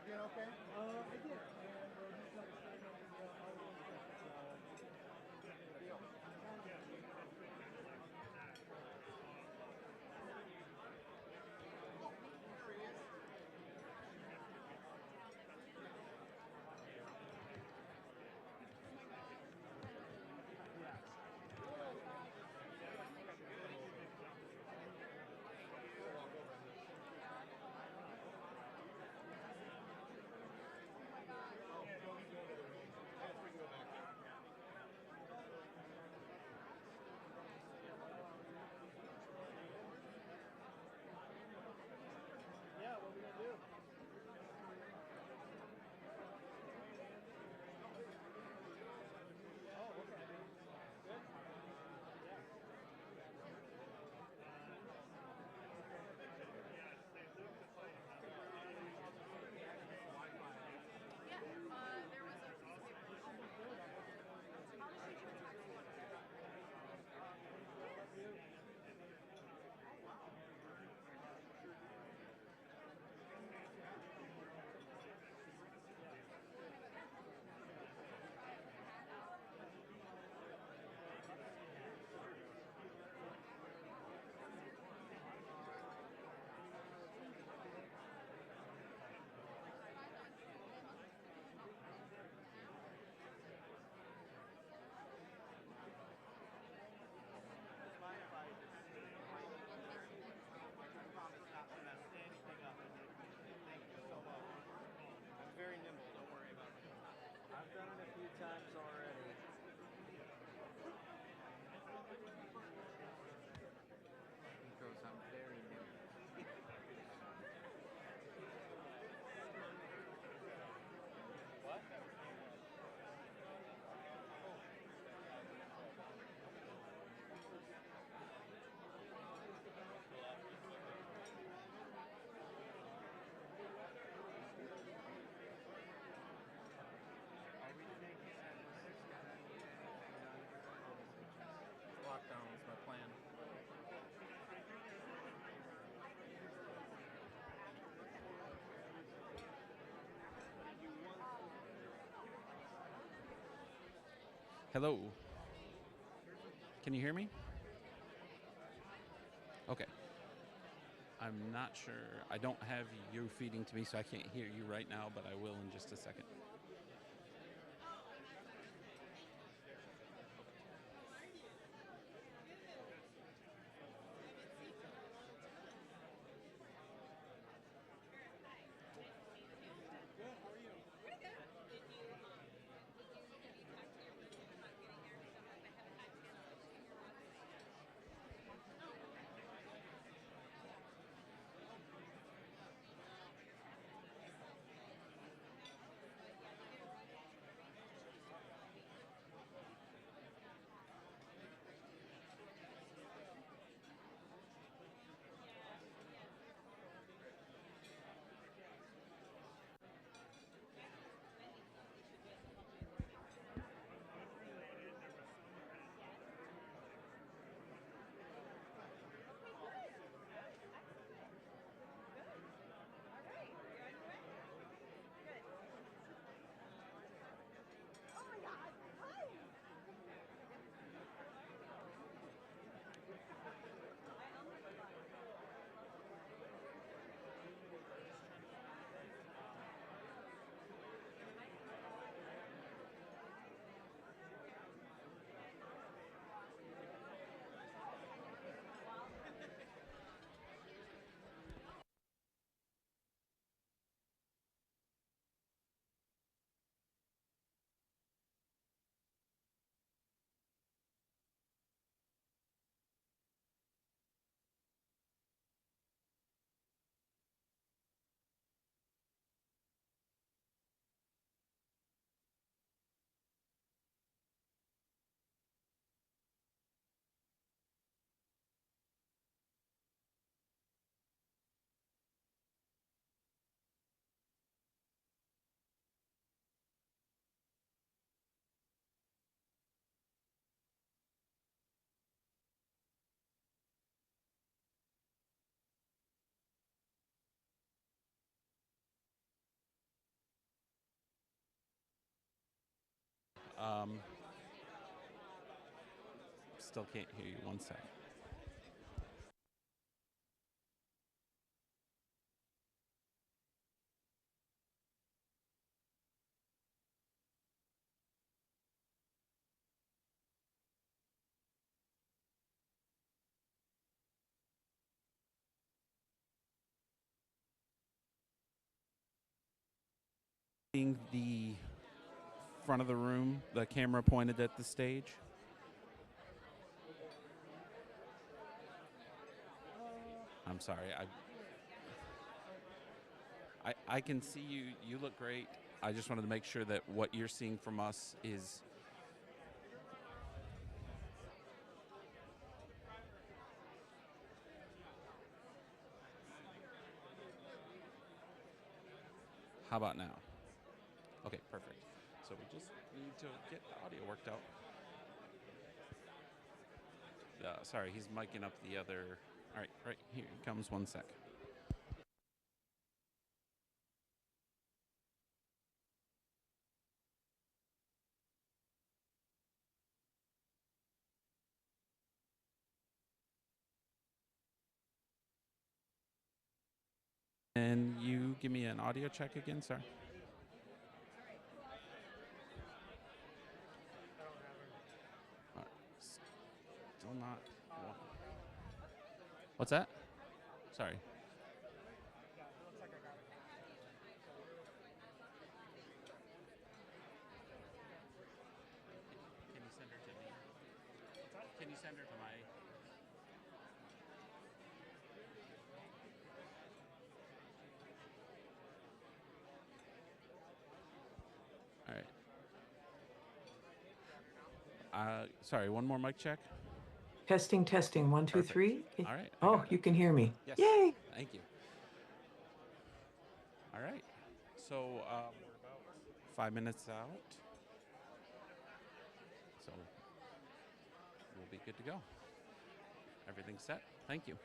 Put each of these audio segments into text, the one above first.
doing okay? I did, and we're just like starting on the audio There he is. Yeah, what are we gonna do? Oh, okay. Good. Yeah, there was a piece of paper. I'll just shoot you a text one. Mind if I just I promise not to mess anything up. Thank you so much. I'm very nimble, don't worry about it. I've done it a few times already. Because I'm very new. What? Are we taking lockdown was my plan. Hello. Can you hear me? Okay. I'm not sure. I don't have you feeding to me, so I can't hear you right now, but I will in just a second. Good, how are you? Pretty good. Have you talked to your person about getting there? Because I haven't had a chance to look at your website. Oh, okay. Still can't hear you. One sec. Seeing the front of the room, the camera pointed at the stage. I'm sorry. I can see you. You look great. I just wanted to make sure that what you're seeing from us is. How about now? Okay, perfect. So we just need to get the audio worked out. Sorry, he's miking up the other. All right, here he comes. One sec. And you give me an audio check again, sir? Still not. What's that? Sorry. Can you send her to me? Can you send her to my? All right. Sorry, one more mic check. Testing, testing. 1, 2, Perfect. 3. All right. Oh, you can hear me. Yes. Yay! Thank you. All right. So we're about 5 minutes out. So we'll be good to go. Everything's set. Thank you.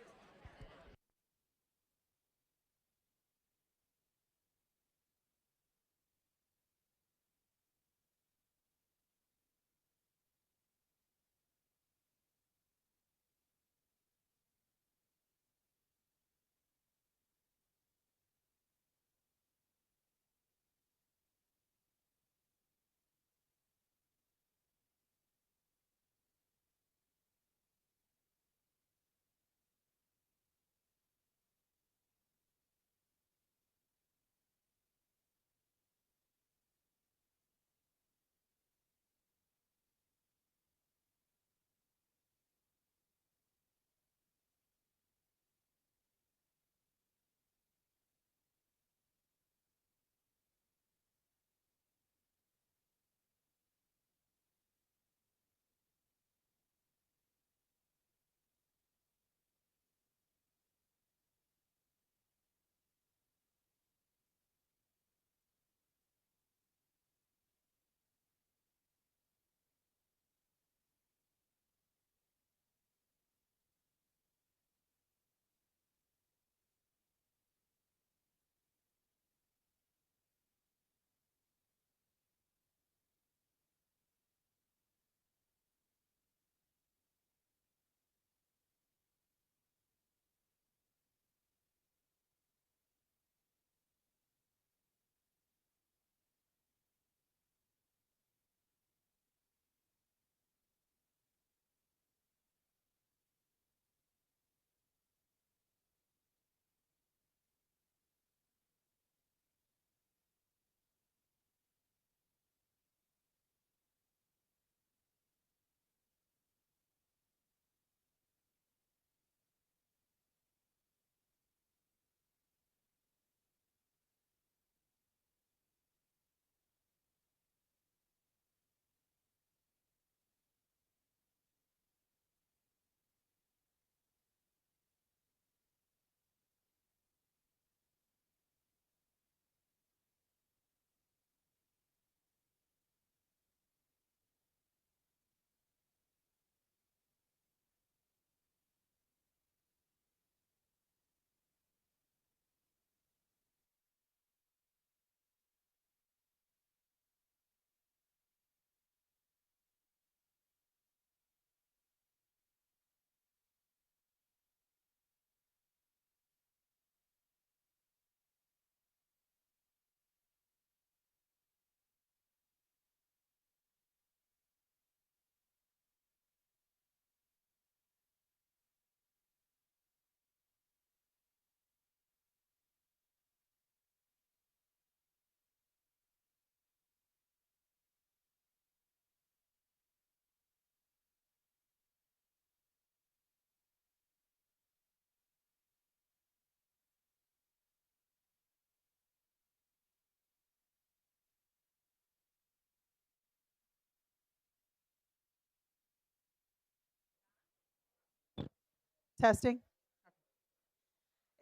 Testing.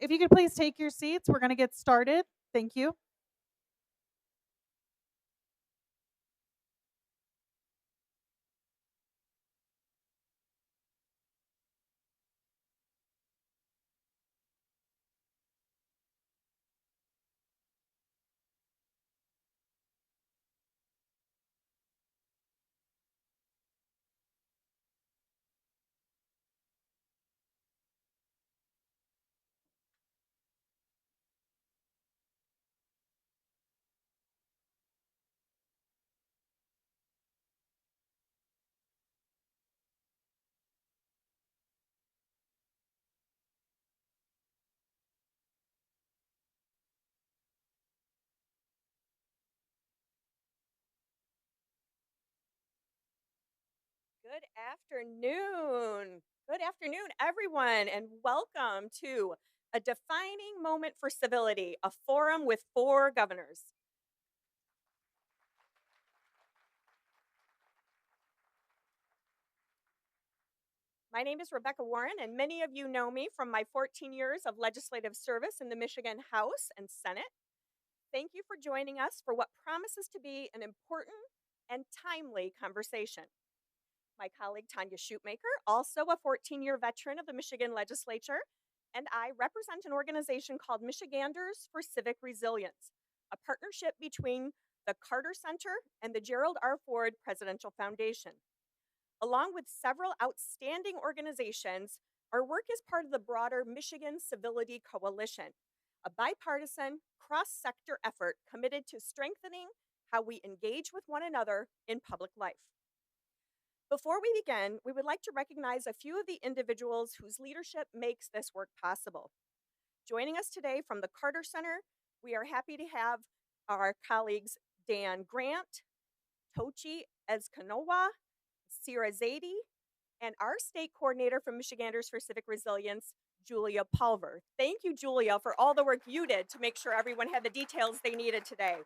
If you could please take your seats, we're going to get started. Thank you. Good afternoon. Good afternoon, everyone, and welcome to a defining moment for civility, a forum with 4 governors. My name is Rebecca Warren, and many of you know me from my 14 years of legislative service in the Michigan House and Senate. Thank you for joining us for what promises to be an important and timely conversation. My colleague Tanya Shootmaker, also a 14-year veteran of the Michigan legislature, and I represent an organization called Michiganders for Civic Resilience, a partnership between the Carter Center and the Gerald R. Ford Presidential Foundation. Along with several outstanding organizations, our work is part of the broader Michigan Civility Coalition, a bipartisan, cross-sector effort committed to strengthening how we engage with one another in public life. Before we begin, we would like to recognize a few of the individuals whose leadership makes this work possible. Joining us today from the Carter Center, we are happy to have our colleagues Dan Grant, Tochi Ezkanowa, Sira Zaidi, and our state coordinator from Michiganders for Civic Resilience, Julia Pulver. Thank you, Julia, for all the work you did to make sure everyone had the details they needed today.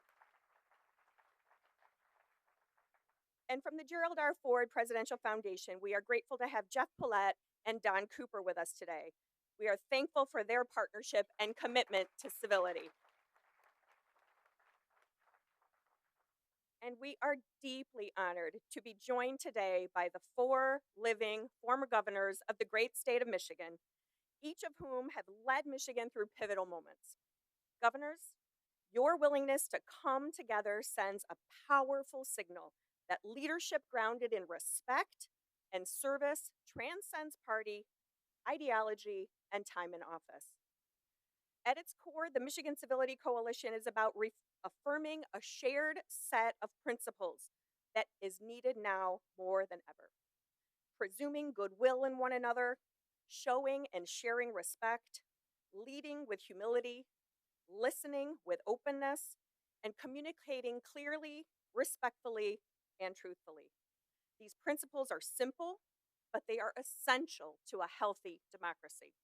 And from the Gerald R. Ford Presidential Foundation, we are grateful to have Jeff Paulette and Don Cooper with us today. We are thankful for their partnership and commitment to civility. And we are deeply honored to be joined today by the 4 living former governors of the great state of Michigan, each of whom have led Michigan through pivotal moments. Governors, your willingness to come together sends a powerful signal that leadership grounded in respect and service transcends party, ideology, and time in office. At its core, the Michigan Civility Coalition is about affirming a shared set of principles that is needed now more than ever. Presuming goodwill in one another, showing and sharing respect, leading with humility, listening with openness, and communicating clearly, respectfully, and truthfully. These principles are simple, but they are essential to a healthy democracy.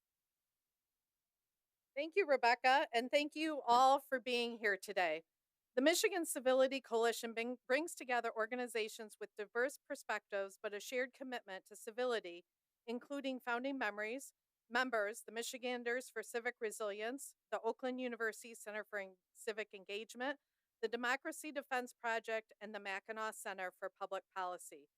Thank you, Rebecca, and thank you all for being here today. The Michigan Civility Coalition brings together organizations with diverse perspectives but a shared commitment to civility, including founding members, the Michiganders for Civic Resilience, the Oakland University Center for Civic Engagement, the Democracy Defense Project, and the Mackinac Center for Public Policy.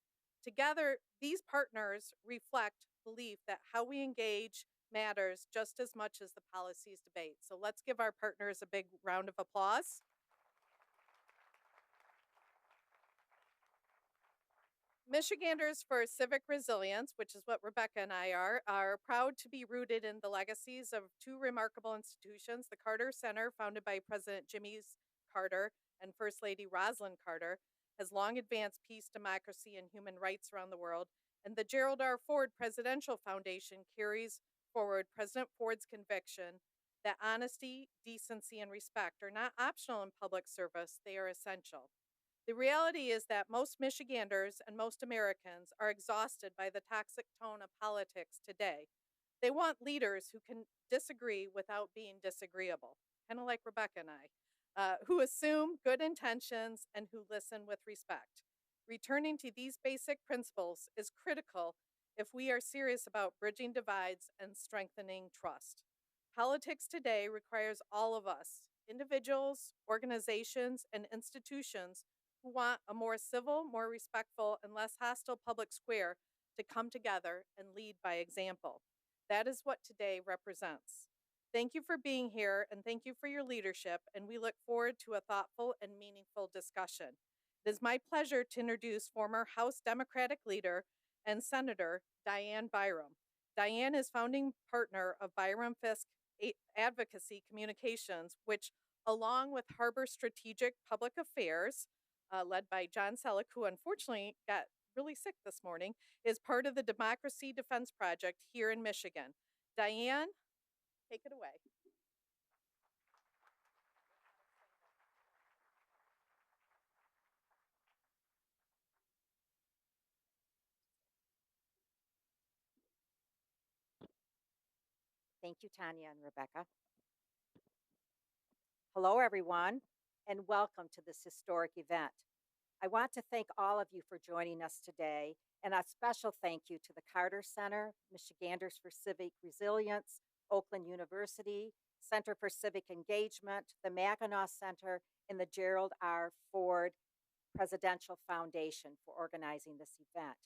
Together, these partners reflect belief that how we engage matters just as much as the policies debate. So let's give our partners a big round of applause. Michiganders for Civic Resilience, which is what Rebecca and I are proud to be rooted in the legacies of 2 remarkable institutions, the Carter Center, founded by President Jimmy Carter and First Lady Rosalind Carter, has long advanced peace, democracy, and human rights around the world, and the Gerald R. Ford Presidential Foundation carries forward President Ford's conviction that honesty, decency, and respect are not optional in public service, they are essential. The reality is that most Michiganders and most Americans are exhausted by the toxic tone of politics today. They want leaders who can disagree without being disagreeable, kind of like Rebecca and I, who assume good intentions and who listen with respect. Returning to these basic principles is critical if we are serious about bridging divides and strengthening trust. Politics today requires all of us, individuals, organizations, and institutions who want a more civil, more respectful, and less hostile public square to come together and lead by example. That is what today represents. Thank you for being here and thank you for your leadership, and we look forward to a thoughtful and meaningful discussion. It is my pleasure to introduce former House Democratic leader and Senator Diane Byram. Diane is founding partner of Byram Fisk Advocacy Communications, which, along with Harbor Strategic Public Affairs, led by John Selleck, who unfortunately got really sick this morning, is part of the Democracy Defense Project here in Michigan. Diane, take it away. Thank you, Tanya and Rebecca. Hello, everyone, and welcome to this historic event. I want to thank all of you for joining us today, and a special thank you to the Carter Center, Michiganders for Civic Resilience, Oakland University, Center for Civic Engagement, the Mackinac Center, and the Gerald R. Ford Presidential Foundation for organizing this event.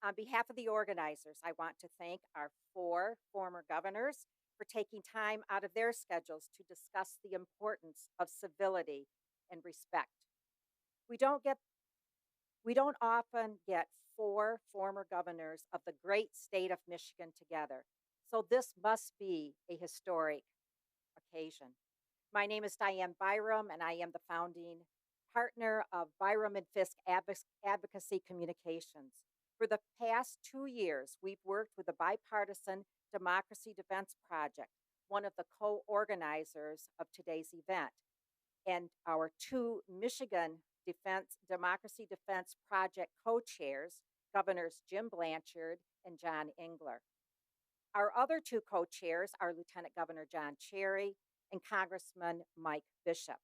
On behalf of the organizers, I want to thank our 4 former governors for taking time out of their schedules to discuss the importance of civility and respect. We don't often get 4 former governors of the great state of Michigan together, so this must be a historic occasion. My name is Diane Byram, and I am the founding partner of Byram and Fisk Advocacy Communications. For the past 2 years, we've worked with the bipartisan Democracy Defense Project, one of the co-organizers of today's event, and our 2 Michigan Democracy Defense Project co-chairs, Governors Jim Blanchard and John Engler. Our other 2 co-chairs are Lieutenant Governor John Cherry and Congressman Mike Bishop.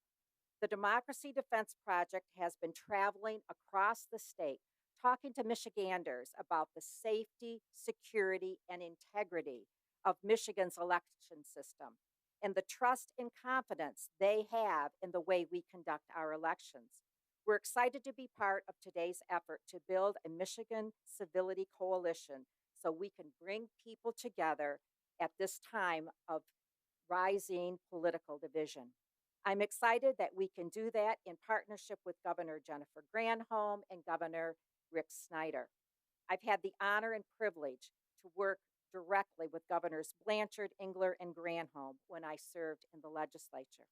The Democracy Defense Project has been traveling across the state, talking to Michiganders about the safety, security, and integrity of Michigan's election system and the trust and confidence they have in the way we conduct our elections. We're excited to be part of today's effort to build a Michigan Civility Coalition so we can bring people together at this time of rising political division. I'm excited that we can do that in partnership with Governor Jennifer Granholm and Governor Rick Snyder. I've had the honor and privilege to work directly with Governors Blanchard, Engler, and Granholm when I served in the legislature.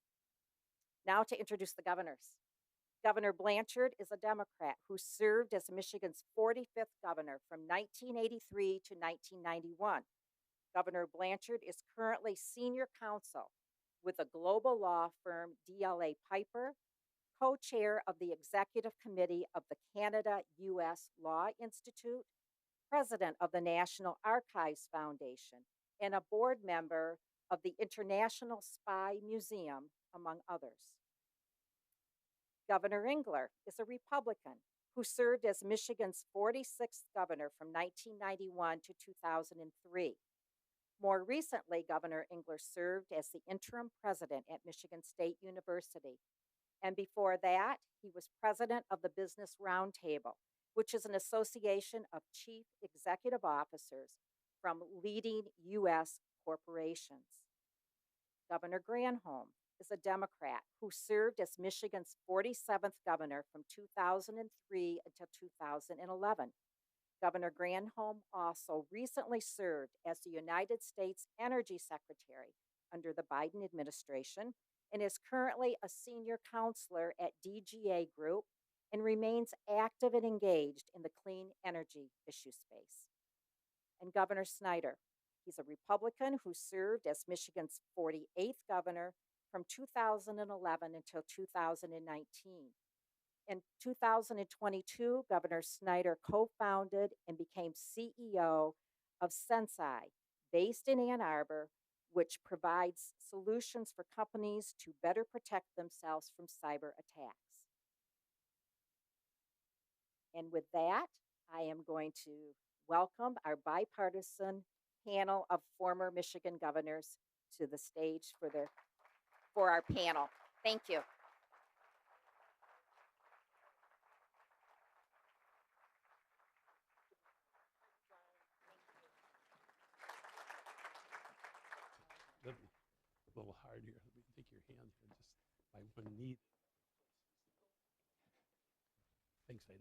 Now to introduce the governors. Governor Blanchard is a Democrat who served as Michigan's 45th governor from 1983 to 1991. Governor Blanchard is currently senior counsel with the global law firm DLA Piper, co-chair of the executive committee of the Canada-U.S. Law Institute, president of the National Archives Foundation, and a board member of the International Spy Museum, among others. Governor Engler is a Republican who served as Michigan's 46th governor from 1991 to 2003. More recently, Governor Engler served as the interim president at Michigan State University. And before that, he was president of the Business Roundtable, which is an association of chief executive officers from leading U.S. corporations. Governor Granholm is a Democrat who served as Michigan's 47th governor from 2003 until 2011. Governor Granholm also recently served as the United States Energy Secretary under the Biden administration and is currently a senior counselor at DGA Group and remains active and engaged in the clean energy issue space. And Governor Snyder, he's a Republican who served as Michigan's 48th governor from 2011 until 2019. In 2022, Governor Snyder co-founded and became CEO of Sensei, based in Ann Arbor, which provides solutions for companies to better protect themselves from cyber attacks. And with that, I am going to welcome our bipartisan panel of former Michigan governors to the stage for our panel. Thank you. A little hard here. Let me take your hand here, just my one knee. Thanks, Aiden.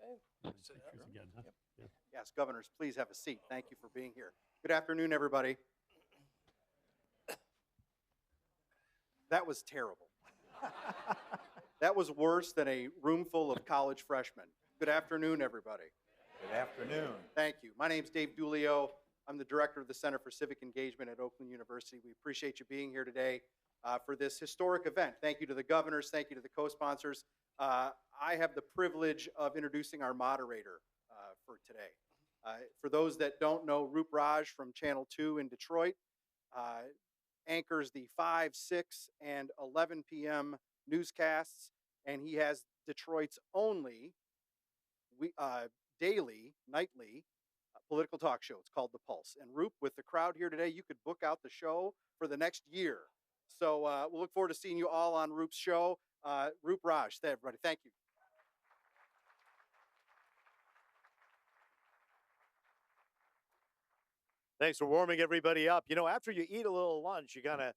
Okay. Thanks again, huh? Yeah. Yes, governors, please have a seat. Thank you for being here. Good afternoon, everybody. That was terrible. That was worse than a room full of college freshmen. Good afternoon, everybody. Good afternoon. Thank you. My name is Dave Dulio. I'm the director of the Center for Civic Engagement at Oakland University. We appreciate you being here today for this historic event. Thank you to the governors. Thank you to the co-sponsors. I have the privilege of introducing our moderator for today. For those that don't know, Roop Raj from Channel 2 in Detroit anchors the 5, 6, and 11 p.m. newscasts, and he has Detroit's only daily, nightly political talk show. It's called The Pulse. And Roop, with the crowd here today, you could book out the show for the next year. So we'll look forward to seeing you all on Roop's show. Roop Raj, everybody, thank you. Thanks for warming everybody up. You know, after you eat a little lunch, you gotta,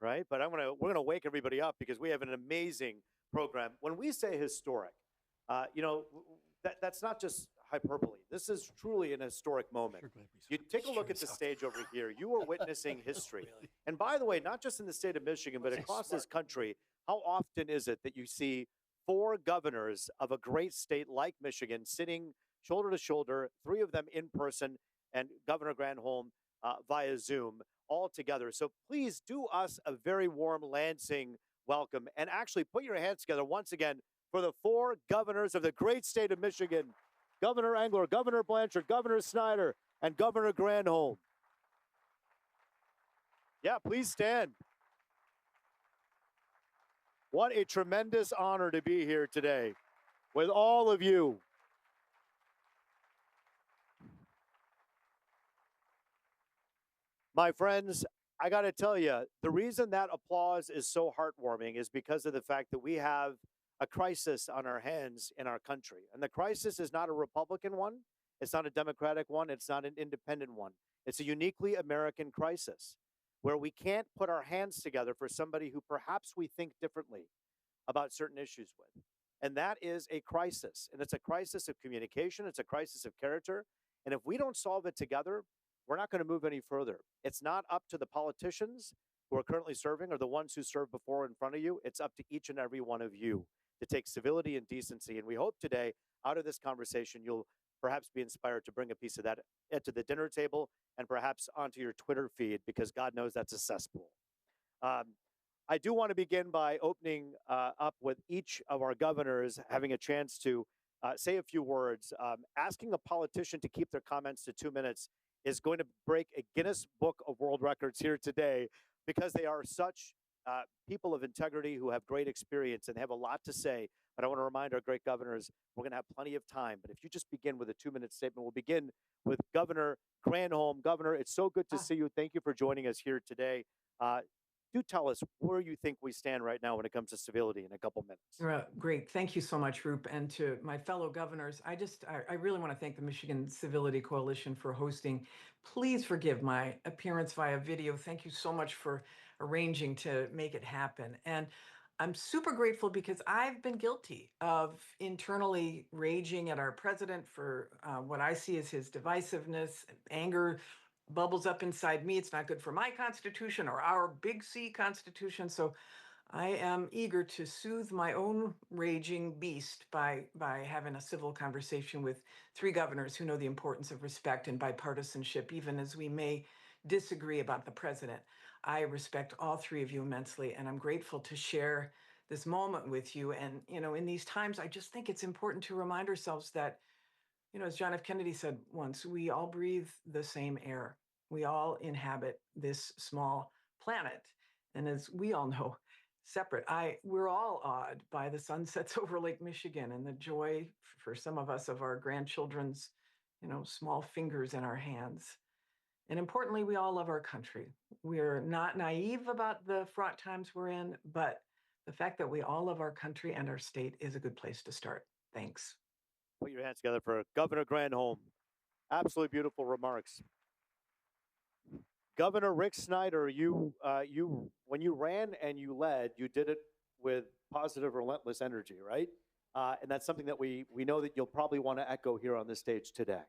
right? But we're gonna wake everybody up because we have an amazing program. When we say historic, you know, that's not just hyperbole. This is truly an historic moment. You take a look at the stage over here. You are witnessing history. And by the way, not just in the state of Michigan, but across this country, how often is it that you see 4 governors of a great state like Michigan sitting shoulder to shoulder, 3 of them in person, and Governor Granholm via Zoom all together. So please do us a very warm Lansing welcome and actually put your hands together once again for the 4 governors of the great state of Michigan: Governor Engler, Governor Blanchard, Governor Snyder, and Governor Granholm. Yeah, please stand. What a tremendous honor to be here today with all of you. My friends, I got to tell you, the reason that applause is so heartwarming is because of the fact that we have a crisis on our hands in our country. And the crisis is not a Republican one. It's not a Democratic one. It's not an independent one. It's a uniquely American crisis where we can't put our hands together for somebody who perhaps we think differently about certain issues with. And that is a crisis. And it's a crisis of communication. It's a crisis of character. And if we don't solve it together, we're not going to move any further. It's not up to the politicians who are currently serving or the ones who served before in front of you. It's up to each and every one of you to take civility and decency. And we hope today, out of this conversation, you'll perhaps be inspired to bring a piece of that to the dinner table and perhaps onto your Twitter feed, because God knows that's a cesspool. I do want to begin by opening up with each of our governors having a chance to say a few words. Asking a politician to keep their comments to 2 minutes is going to break a Guinness Book of World Records here today, because they are such people of integrity who have great experience and have a lot to say. But I want to remind our great governors, we're going to have plenty of time. But if you just begin with a 2-minute statement, we'll begin with Governor Granholm. Governor, it's so good to see you. Thank you for joining us here today. Do tell us where you think we stand right now when it comes to civility in a couple minutes. Great. Thank you so much, Roop. And to my fellow governors, I really want to thank the Michigan Civility Coalition for hosting. Please forgive my appearance via video. Thank you so much for arranging to make it happen. And I'm super grateful because I've been guilty of internally raging at our president for what I see as his divisiveness, anger bubbles up inside me. It's not good for my Constitution or our big C Constitution. So I am eager to soothe my own raging beast by having a civil conversation with 3 governors who know the importance of respect and bipartisanship, even as we may disagree about the president. I respect all 3 of you immensely, and I'm grateful to share this moment with you. And, you know, in these times, I just think it's important to remind ourselves that, you know, as John F. Kennedy said once, we all breathe the same air. We all inhabit this small planet. And as we all know, separate. We're all awed by the sunsets over Lake Michigan and the joy for some of us of our grandchildren's, small fingers in our hands. And importantly, we all love our country. We're not naive about the fraught times we're in, but the fact that we all love our country and our state is a good place to start. Thanks. Put your hands together for Governor Granholm. Absolutely beautiful remarks. Governor Rick Snyder, you when you ran and you led, you did it with positive, relentless energy, right? And that's something that we know that you'll probably want to echo here on this stage today.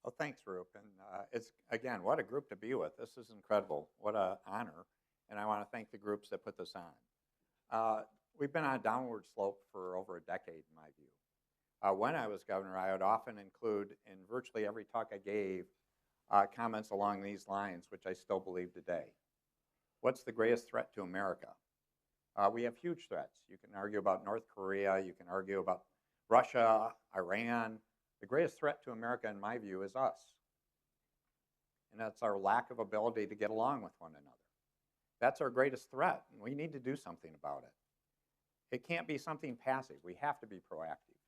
Well, thanks, Roop. And it's, again, what a group to be with. This is incredible. What an honor. And I want to thank the groups that put this on. We've been on a downward slope for over a decade, in my view. When I was governor, I would often include in virtually every talk I gave comments along these lines, which I still believe today. What's the greatest threat to America? We have huge threats. You can argue about North Korea. You can argue about Russia, Iran. The greatest threat to America, in my view, is us. And that's our lack of ability to get along with one another. That's our greatest threat, and we need to do something about it. It can't be something passive. We have to be proactive.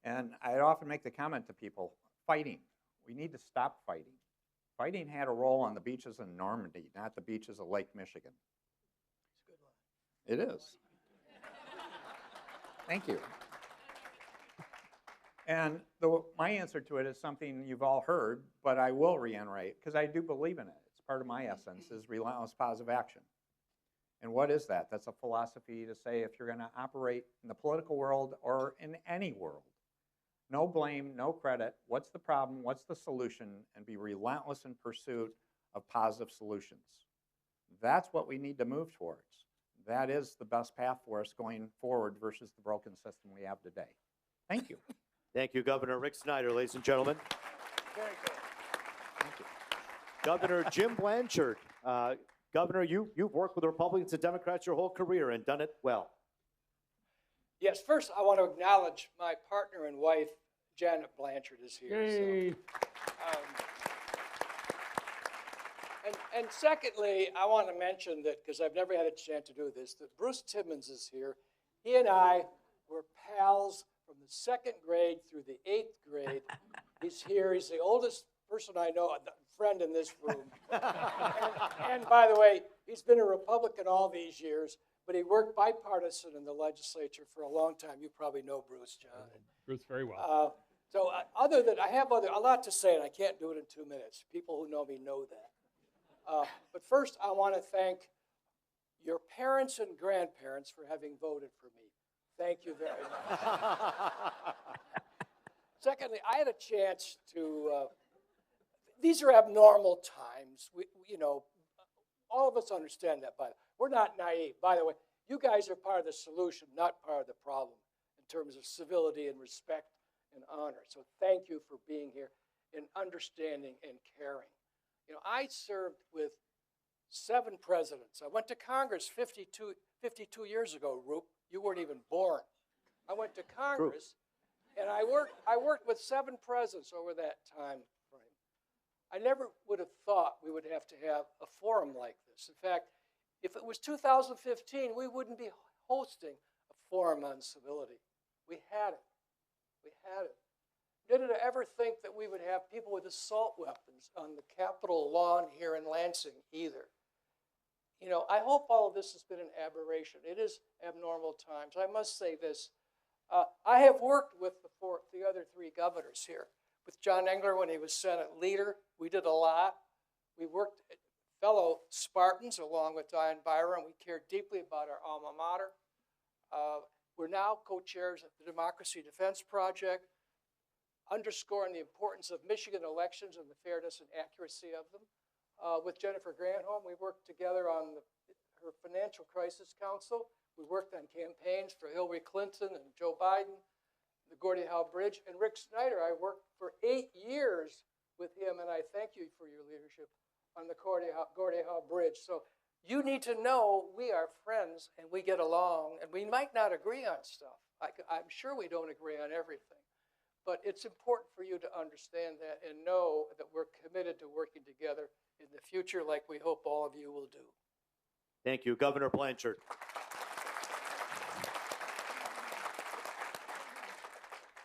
And I often make the comment to people, fighting. We need to stop fighting. Fighting had a role on the beaches in Normandy, not the beaches of Lake Michigan. It is. Thank you. And my answer to it is something you've all heard, but I will reiterate, because I do believe in it. It's part of my essence, is relentless positive action. And what is that? That's a philosophy to say if you're going to operate in the political world or in any world, no blame, no credit, what's the problem, what's the solution, and be relentless in pursuit of positive solutions. That's what we need to move towards. That is the best path for us going forward versus the broken system we have today. Thank you. Thank you, Governor Rick Snyder, ladies and gentlemen. Very good. Thank you. Governor Jim Blanchard. Governor, you've worked with Republicans and Democrats your whole career and done it well. Yes, first I want to acknowledge my partner and wife, Janet Blanchard, is here. Yay. So, and secondly, I want to mention that, because I've never had a chance to do this, that Bruce Timmons is here. He and I were pals from the 2nd grade through the 8th grade. He's here. He's the oldest person I know, a friend in this room. and by the way, he's been a Republican all these years, but he worked bipartisan in the legislature for a long time. You probably know Bruce, John. Bruce very well. Other than, I have a lot to say, and I can't do it in 2 minutes. People who know me know that. But first, I want to thank your parents and grandparents for having voted for me. Thank you very much. Secondly, I had a chance to, these are abnormal times. All of us understand that, but we're not naive. By the way, you guys are part of the solution, not part of the problem in terms of civility and respect and honor. So thank you for being here and understanding and caring. I served with 7 presidents. I went to Congress 52 years ago, Roop. You weren't even born. I went to Congress, and I worked with 7 presidents over that time frame. I never would have thought we would have to have a forum like this. In fact, if it was 2015, we wouldn't be hosting a forum on civility. We had it. We had it. Didn't ever think that we would have people with assault weapons on the Capitol lawn here in Lansing either. I hope all of this has been an aberration. It is abnormal times. I must say this. I have worked with the other 3 governors here. With John Engler when he was Senate leader, we did a lot. We worked at fellow Spartans along with Diane Byram. We cared deeply about our alma mater. We're now co-chairs at the Democracy Defense Project, underscoring the importance of Michigan elections and the fairness and accuracy of them. With Jennifer Granholm, we worked together on her Financial Crisis Council. We worked on campaigns for Hillary Clinton and Joe Biden, the Gordie Howe Bridge. And Rick Snyder, I worked for 8 years with him, and I thank you for your leadership on the Gordie Howe Bridge. So you need to know we are friends and we get along, and we might not agree on stuff. I'm sure we don't agree on everything. But it's important for you to understand that and know that we're committed to working together in the future like we hope all of you will do. Thank you, Governor Blanchard.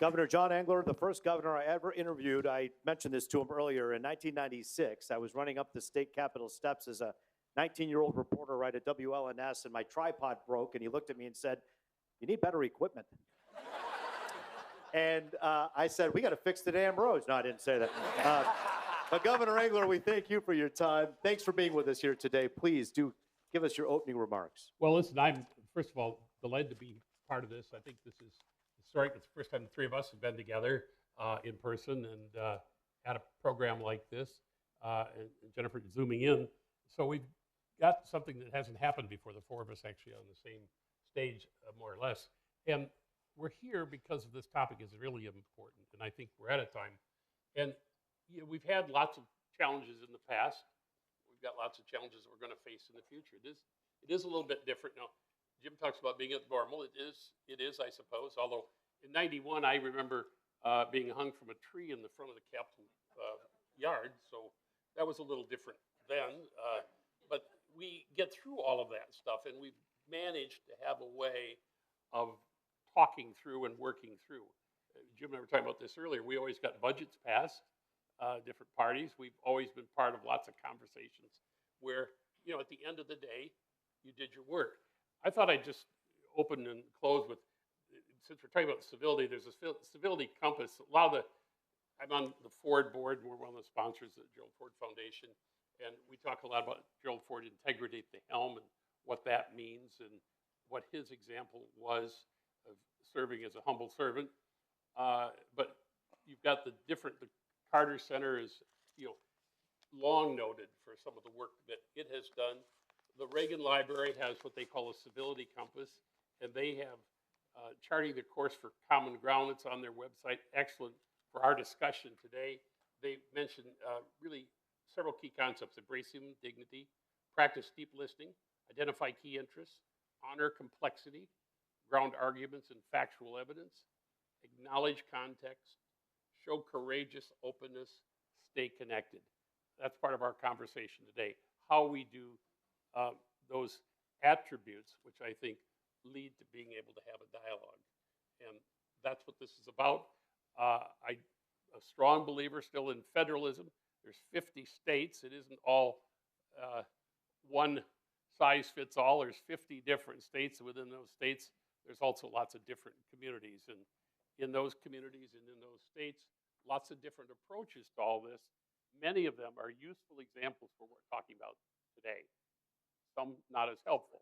Governor John Engler, the first governor I ever interviewed, I mentioned this to him earlier. In 1996, I was running up the state capitol steps as a 19-year-old reporter right at WLNS, and my tripod broke, and he looked at me and said, "You need better equipment." And I said, "We got to fix the damn roads." No, I didn't say that. But Governor Engler, we thank you for your time. Thanks for being with us here today. Please do give us your opening remarks. Well, listen, I'm, first of all, delighted to be part of this. I think this is historic. It's the first time the three of us have been together in person and had a program like this, and Jennifer zooming in. So we've got something that hasn't happened before, the four of us actually on the same stage, more or less. And we're here because of this topic is really important, and I think we're at a time. And you know, we've had lots of challenges in the past. We've got lots of challenges that we're going to face in the future. It is a little bit different now. Jim talks about being abnormal. It is, I suppose. Although in '91, I remember being hung from a tree in the front of the Capitol yard, so that was a little different then. But we get through all of that stuff, and we've managed to have a way of talking through and working through. Jim and I were talking about this earlier. We always got budgets passed, different parties. We've always been part of lots of conversations where, you know, at the end of the day, you did your work. I thought I'd just open and close with, since we're talking about civility, there's a civility compass. I'm on the Ford board, and we're one of the sponsors of the Gerald Ford Foundation, and we talk a lot about Gerald Ford integrity at the helm and what that means and what his example was of serving as a humble servant. But you've got the Carter Center is, you know, long noted for some of the work that it has done. The Reagan Library has what they call a civility compass, and they have charting the course for common ground. It's on their website. Excellent for our discussion today. They mentioned really several key concepts: embrace human dignity, practice deep listening, identify key interests, honor complexity, ground arguments in factual evidence, acknowledge context, show courageous openness, stay connected. That's part of our conversation today. How we do those attributes, which I think lead to being able to have a dialogue. And that's what this is about. I'm a strong believer still in federalism. There's 50 states. It isn't all one size fits all. There's 50 different states. Within those states, there's also lots of different communities. And in those communities and in those states, lots of different approaches to all this. Many of them are useful examples for what we're talking about today. Some not as helpful,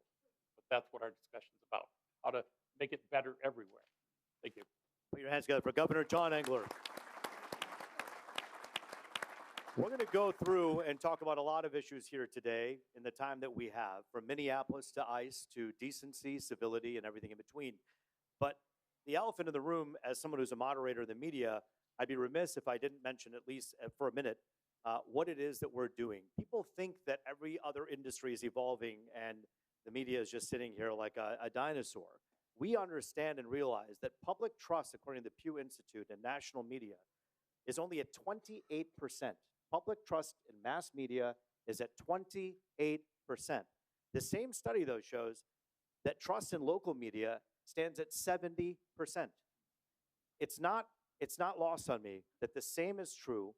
but that's what our discussion is about, how to make it better everywhere. Thank you. Put your hands together for Governor John Engler. We're going to go through and talk about a lot of issues here today in the time that we have, from Minneapolis to ICE to decency, civility, and everything in between. But the elephant in the room, as someone who's a moderator of the media, I'd be remiss if I didn't mention, at least for a minute, what it is that we're doing. People think that every other industry is evolving and the media is just sitting here like a dinosaur. We understand and realize that public trust, according to the Pew Institute and national media, is only at 28%. Public trust in mass media is at 28%. The same study, though, shows that trust in local media stands at 70%. It's not lost on me that the same is true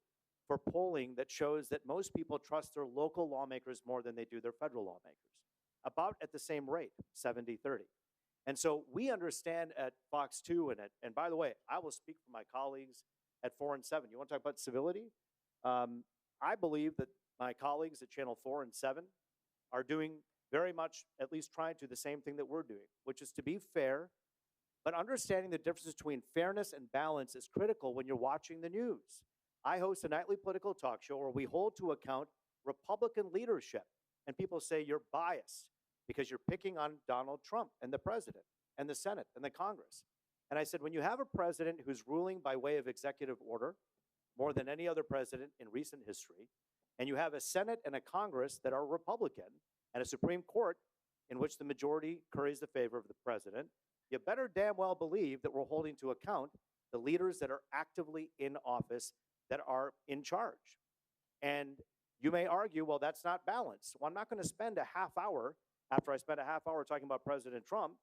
for polling that shows that most people trust their local lawmakers more than they do their federal lawmakers, about at the same rate, 70-30. And so we understand at Fox 2, and by the way, I will speak for my colleagues at 4 and 7. You want to talk about civility? I believe that my colleagues at Channel 4 and 7 are doing very much, at least trying to do the same thing that we're doing, which is to be fair, but understanding the difference between fairness and balance is critical when you're watching the news. I host a nightly political talk show where we hold to account Republican leadership, and people say you're biased because you're picking on Donald Trump and the president and the Senate and the Congress. And I said, when you have a president who's ruling by way of executive order more than any other president in recent history, and you have a Senate and a Congress that are Republican, and a Supreme Court in which the majority curries the favor of the president, you better damn well believe that we're holding to account the leaders that are actively in office that are in charge. And you may argue, well, that's not balanced. Well, I'm not going to spend a half hour after I spent a half hour talking about President Trump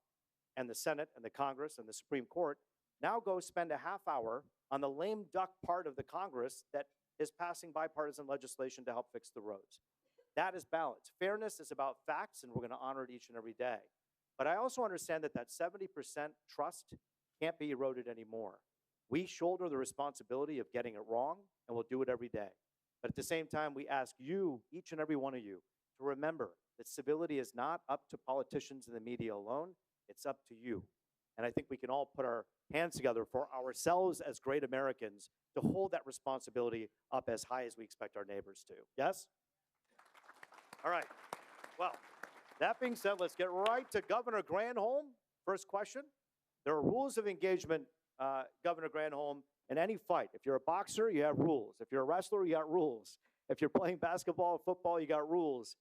and the Senate and the Congress and the Supreme Court Now go spend a half hour on the lame duck part of the Congress that is passing bipartisan legislation to help fix the roads. That is balance. Fairness is about facts, and we're going to honor it each and every day. But I also understand that 70% trust can't be eroded anymore. We shoulder the responsibility of getting it wrong, and we'll do it every day. But at the same time, we ask you, each and every one of you, to remember that civility is not up to politicians and the media alone. It's up to you. And I think we can all put our hands together for ourselves as great Americans to hold that responsibility up as high as we expect our neighbors to. Yes? All right. Well, that being said, let's get right to Governor Granholm. First question. There are rules of engagement, Governor Granholm, in any fight. If you're a boxer, you have rules. If you're a wrestler, you got rules. If you're playing basketball or football, you got rules.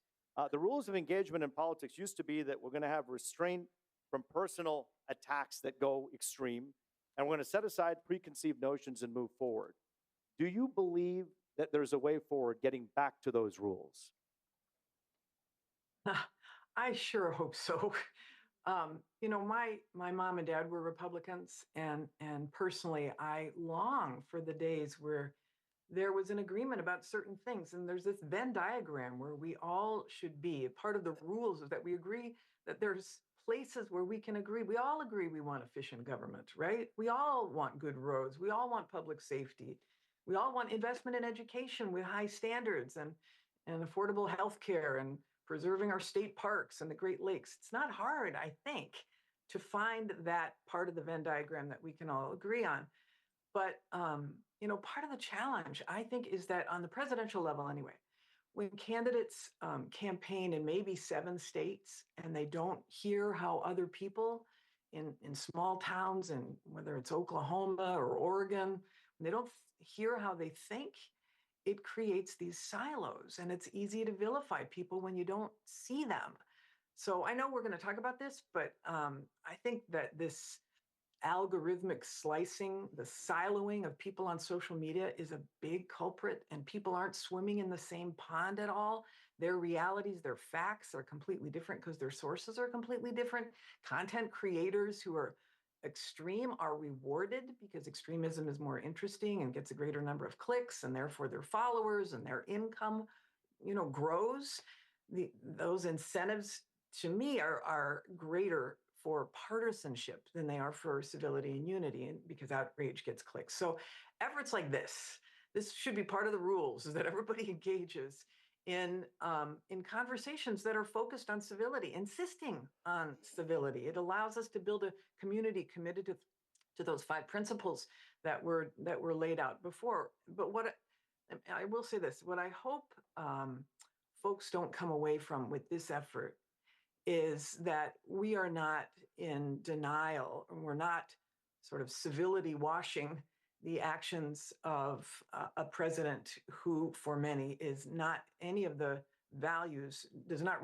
The rules of engagement in politics used to be that we're going to have restraint from personal attacks that go extreme, and we're going to set aside preconceived notions and move forward. Do you believe that there's a way forward getting back to those rules? I sure hope so. My mom and dad were Republicans, and personally, I long for the days where there was an agreement about certain things. And there's this Venn diagram where we all should be. Part of the rules is that we agree that there's places where we can agree. We all agree we want efficient government, right? We all want good roads. We all want public safety. We all want investment in education with high standards and affordable health care and preserving our state parks and the Great Lakes. It's not hard, I think, to find that part of the Venn diagram that we can all agree on. But, part of the challenge, I think, is that on the presidential level anyway, when candidates campaign in maybe 7 states and they don't hear how other people in small towns, and whether it's Oklahoma or Oregon, when they don't hear how they think, it creates these silos, and it's easy to vilify people when you don't see them. So I know we're going to talk about this, but I think that this algorithmic slicing, the siloing of people on social media is a big culprit, and people aren't swimming in the same pond at all. Their realities, their facts are completely different because their sources are completely different. Content creators who are extreme are rewarded because extremism is more interesting and gets a greater number of clicks, and therefore their followers and their income, grows. Those incentives, to me, are greater for partisanship than they are for civility and unity, and because outrage gets clicks. So efforts like this should be part of the rules, is that everybody engages in conversations that are focused on civility, insisting on civility. It allows us to build a community committed to those 5 principles that were laid out before. But what I will say this, what I hope folks don't come away from with this effort is that we are not in denial, and we're not sort of civility washing the actions of a president who, for many, is not any of the values, does not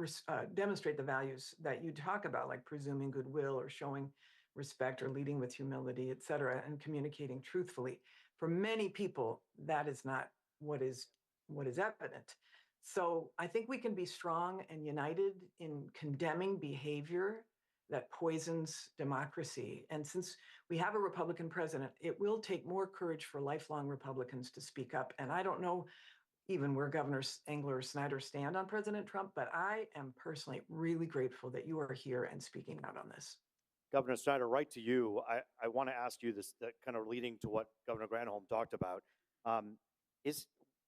demonstrate the values that you talk about, like presuming goodwill or showing respect or leading with humility, et cetera, and communicating truthfully. For many people, that is not what is evident. So I think we can be strong and united in condemning behavior that poisons democracy. And since we have a Republican president, it will take more courage for lifelong Republicans to speak up. And I don't know even where Governors Engler or Snyder stand on President Trump, but I am personally really grateful that you are here and speaking out on this. Governor Snyder, right to you. I want to ask you this, that kind of leading to what Governor Granholm talked about.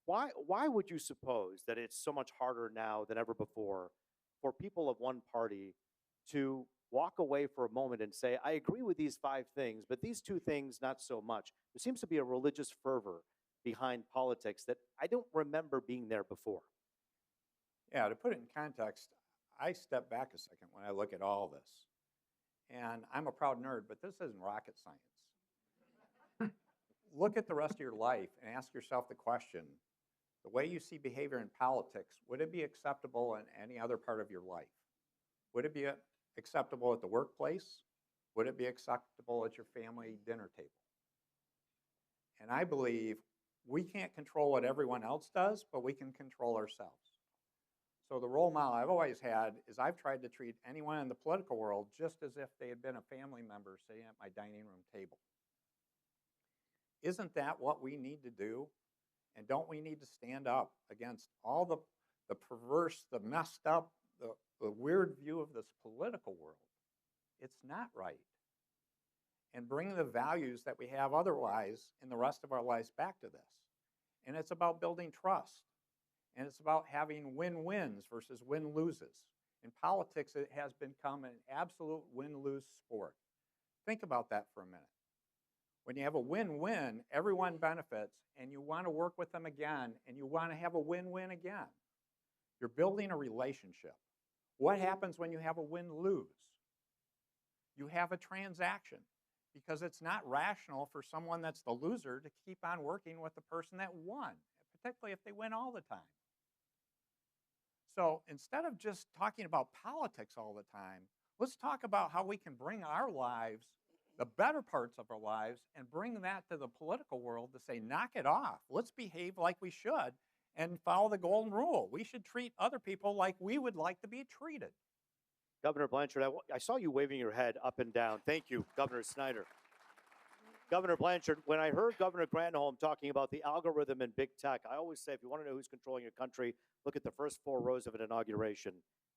Why would you suppose that it's so much harder now than ever before for people of one party to walk away for a moment and say, I agree with these 5 things, but these 2 things, not so much? There seems to be a religious fervor behind politics that I don't remember being there before. Yeah, to put it in context, I step back a second when I look at all this. And I'm a proud nerd, but this isn't rocket science. Look at the rest of your life and ask yourself the question, the way you see behavior in politics, would it be acceptable in any other part of your life? Would it be acceptable at the workplace? Would it be acceptable at your family dinner table? And I believe we can't control what everyone else does, but we can control ourselves. So the role model I've always had is I've tried to treat anyone in the political world just as if they had been a family member sitting at my dining room table. Isn't that what we need to do? And don't we need to stand up against all the perverse, the messed up, the weird view of this political world? It's not right. And bring the values that we have otherwise in the rest of our lives back to this. And it's about building trust. And it's about having win-wins versus win-loses. In politics, it has become an absolute win-lose sport. Think about that for a minute. When you have a win-win, everyone benefits, and you want to work with them again, and you want to have a win-win again. You're building a relationship. What happens when you have a win-lose? You have a transaction, because it's not rational for someone that's the loser to keep on working with the person that won, particularly if they win all the time. So instead of just talking about politics all the time, let's talk about how we can bring our lives, the better parts of our lives, and bring that to the political world to say, knock it off. Let's behave like we should and follow the golden rule. We should treat other people like we would like to be treated. Governor Blanchard, I saw you waving your head up and down. Thank you, Governor Snyder. Governor Blanchard, when I heard Governor Granholm talking about the algorithm in big tech, I always say, if you want to know who's controlling your country, look at the first 4 rows of an inauguration.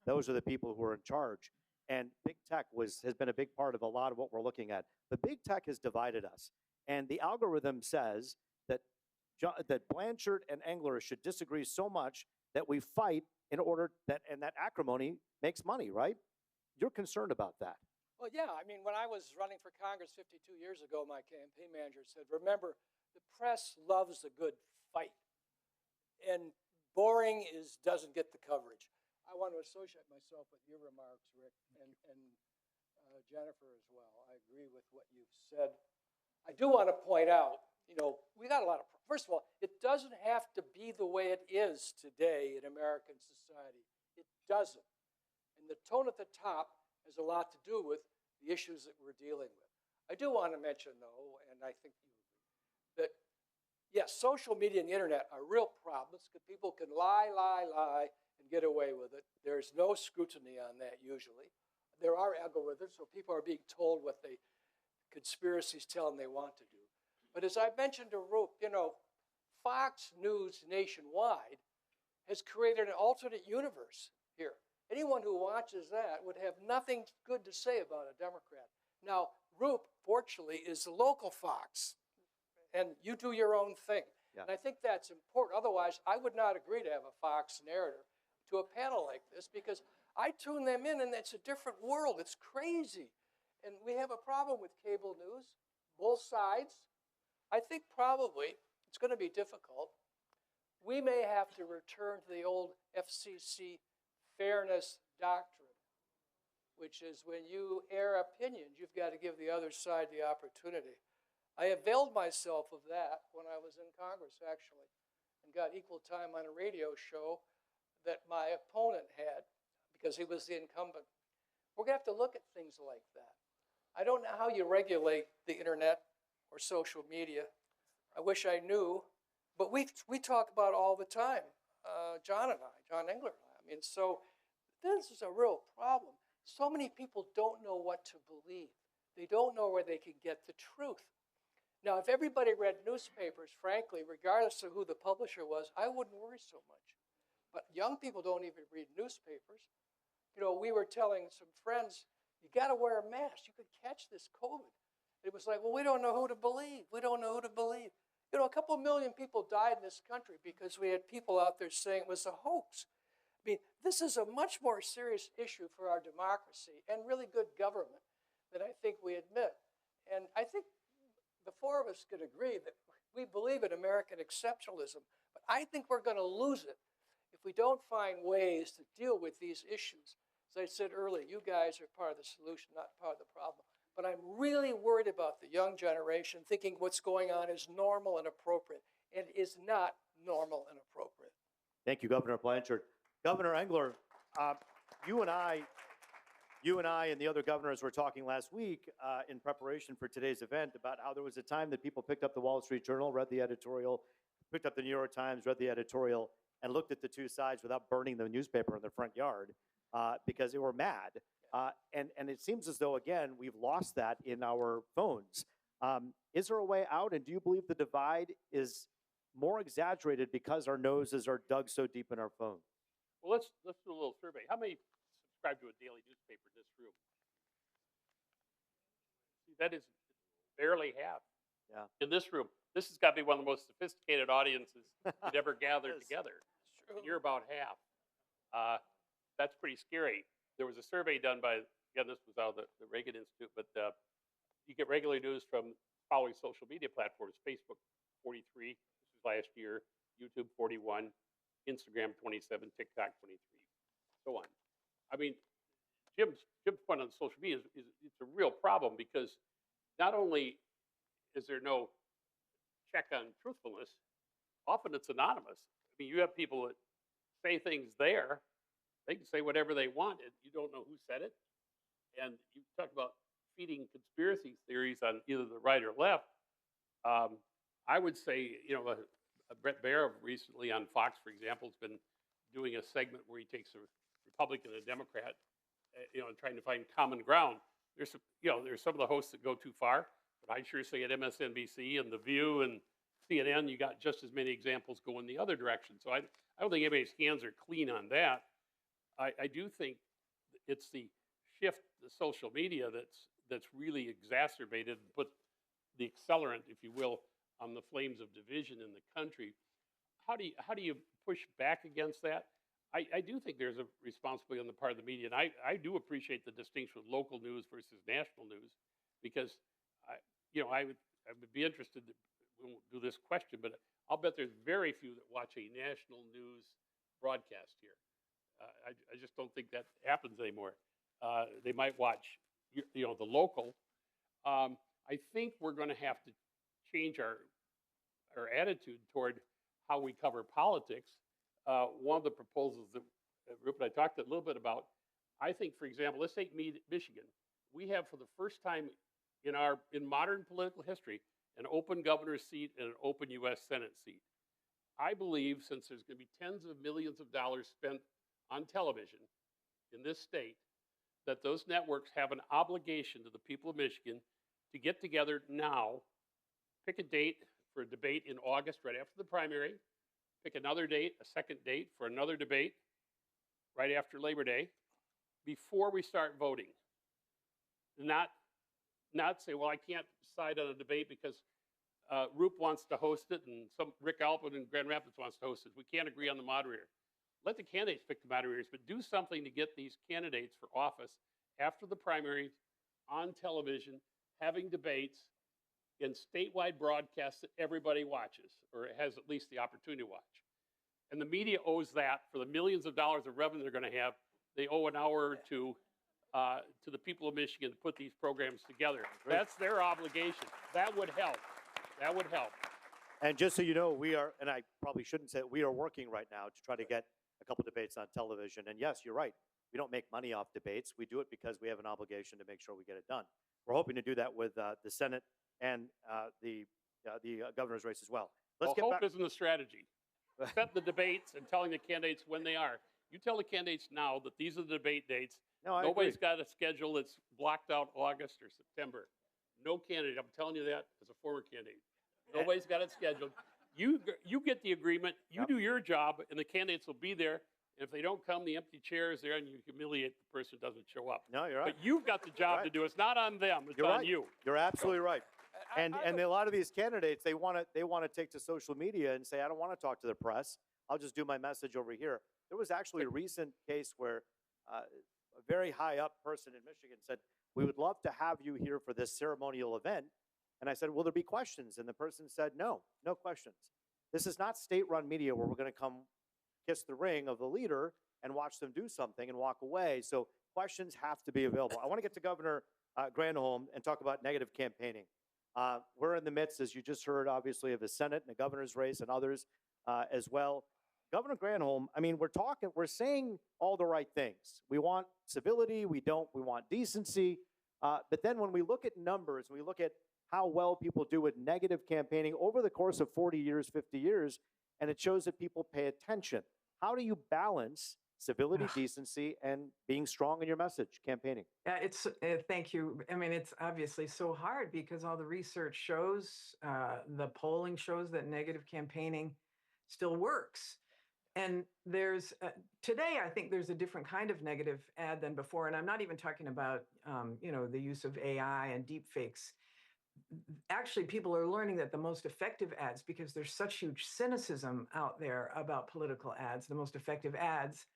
Those are the people who are in charge. And big tech has been a big part of a lot of what we're looking at. But big tech has divided us. And the algorithm says that Blanchard and Engler should disagree so much that we fight in order that, and that acrimony makes money, right? You're concerned about that. Well, yeah. I mean, when I was running for Congress 52 years ago, my campaign manager said, remember, the press loves a good fight. And boring doesn't get the coverage. I want to associate myself with your remarks, Rick, and Jennifer as well. I agree with what you've said. I do want to point out, we got a lot of, first of all, it doesn't have to be the way it is today in American society. It doesn't. And the tone at the top has a lot to do with the issues that we're dealing with. I do want to mention, though, and I think you agree, that, yes, social media and the internet are real problems because people can lie, and get away with it. There's no scrutiny on that usually. There are algorithms, so people are being told what conspiracies tell them they want to do. But as I mentioned to Roop, Fox News nationwide has created an alternate universe here. Anyone who watches that would have nothing good to say about a Democrat. Now, Roop, fortunately, is the local Fox, and you do your own thing. Yeah. And I think that's important. Otherwise, I would not agree to have a Fox narrator to a panel like this because I tune them in, and it's a different world. It's crazy. And we have a problem with cable news, both sides. I think probably it's going to be difficult. We may have to return to the old FCC fairness doctrine, which is when you air opinions, you've got to give the other side the opportunity. I availed myself of that when I was in Congress, actually, and got equal time on a radio show that my opponent had because he was the incumbent. We're going to have to look at things like that. I don't know how you regulate the internet or social media. I wish I knew, but we talk about it all the time, John Engler. I mean, so this is a real problem. So many people don't know what to believe. They don't know where they can get the truth. Now, if everybody read newspapers, frankly, regardless of who the publisher was, I wouldn't worry so much. But young people don't even read newspapers. We were telling some friends, you got to wear a mask. You could catch this COVID. It was like, well, we don't know who to believe. We don't know who to believe. A couple million people died in this country because we had people out there saying it was a hoax. I mean, this is a much more serious issue for our democracy and really good government than I think we admit. And I think the 4 of us could agree that we believe in American exceptionalism, but I think we're going to lose it if we don't find ways to deal with these issues. As I said earlier, you guys are part of the solution, not part of the problem. But I'm really worried about the young generation thinking what's going on is normal and appropriate. It is not normal and appropriate. Thank you, Governor Blanchard. Governor Engler, you and I and the other governors were talking last week in preparation for today's event about how there was a time that people picked up the Wall Street Journal, read the editorial, picked up the New York Times, read the editorial, and looked at the two sides without burning the newspaper in their front yard because they were mad. And it seems as though, again, we've lost that in our phones. Is there a way out? And do you believe the divide is more exaggerated because our noses are dug so deep in our phones? Well, let's do a little survey. How many subscribe to a daily newspaper in this room? See, that is barely half. Yeah. In this room, this has got to be one of the most sophisticated audiences you'd ever gathered together. And you're about half. That's pretty scary. There was a survey done by, again, this was out of the Reagan Institute, but you get regular news from following social media platforms: Facebook 43, this was last year, YouTube 41, Instagram 27, TikTok 23, so on. I mean, Jim's point on social media is it's a real problem, because not only is there no check on truthfulness, often it's anonymous. I mean, you have people that say things there. They can say whatever they want. You don't know who said it. And you talk about feeding conspiracy theories on either the right or left. I would say, Brett Baer recently on Fox, for example, has been doing a segment where he takes a Republican and a Democrat, and trying to find common ground. There's some of the hosts that go too far, but I sure say at MSNBC and The View and CNN, you got just as many examples going the other direction. So I don't think anybody's hands are clean on that. I do think it's the shift to social media that's really exacerbated and put the accelerant, if you will, on the flames of division in the country. How do you push back against that? I do think there's a responsibility on the part of the media, and I do appreciate the distinction with local news versus national news, because I would be interested. We won't do this question, but I'll bet there's very few that watch a national news broadcast here. I just don't think that happens anymore. They might watch, the local. I think we're going to have to change our attitude toward how we cover politics. One of the proposals that Rupert and I talked a little bit about, I think, for example, let's take Michigan. We have, for the first time in modern political history, an open governor's seat and an open U.S. Senate seat. I believe, since there's going to be tens of millions of dollars spent on television in this state, that those networks have an obligation to the people of Michigan to get together now, pick a date for a debate in August right after the primary, pick another date, a second date for another debate right after Labor Day, before we start voting. Not say, well, I can't decide on a debate because Roop wants to host it and Rick Alpin in Grand Rapids wants to host it. We can't agree on the moderator. Let the candidates pick the moderators, but do something to get these candidates for office after the primaries on television, having debates in statewide broadcasts that everybody watches or has at least the opportunity to watch. And the media owes that for the millions of dollars of revenue they're going to have. They owe an hour or two to the people of Michigan to put these programs together. That's their obligation. That would help. That would help. And just so you know, we are, and I probably shouldn't say it, we are working right now to try to get a couple debates on television. And yes, you're right. We don't make money off debates. We do it because we have an obligation to make sure we get it done. We're hoping to do that with the Senate and the governor's race as well. Let's get hope isn't a strategy. Set the debates and telling the candidates when they are. You tell the candidates now that these are the debate dates. No, nobody's got a schedule that's blocked out August or September. No candidate. I'm telling you that as a former candidate. Nobody's got it scheduled. You get the agreement. You do your job, and the candidates will be there. And if they don't come, the empty chair is there, and you humiliate the person who doesn't show up. No, you're right. But you've got the job to do. It's not on them. It's on you. You're absolutely right. And a lot of these candidates, they want to take to social media and say, I don't want to talk to the press. I'll just do my message over here. There was actually a recent case where a very high up person in Michigan said, we would love to have you here for this ceremonial event. And I said, will there be questions? And the person said, no questions. This is not state-run media where we're going to come kiss the ring of the leader and watch them do something and walk away. So questions have to be available. I want to get to Governor Granholm and talk about negative campaigning. We're in the midst, as you just heard, obviously, of a Senate and a governor's race and others as well. Governor Granholm, I mean, we're saying all the right things. We want civility, we want decency. But then when we look at numbers, we look at how well people do with negative campaigning over the course of 40 years, 50 years, and it shows that people pay attention. How do you balance civility, decency, and being strong in your message, campaigning. Yeah, it's thank you. I mean, it's obviously so hard because all the research shows, the polling shows that negative campaigning still works. And there's today, I think there's a different kind of negative ad than before. And I'm not even talking about, the use of AI and deep fakes. Actually, people are learning that the most effective ads, because there's such huge cynicism out there about political ads, the most effective ads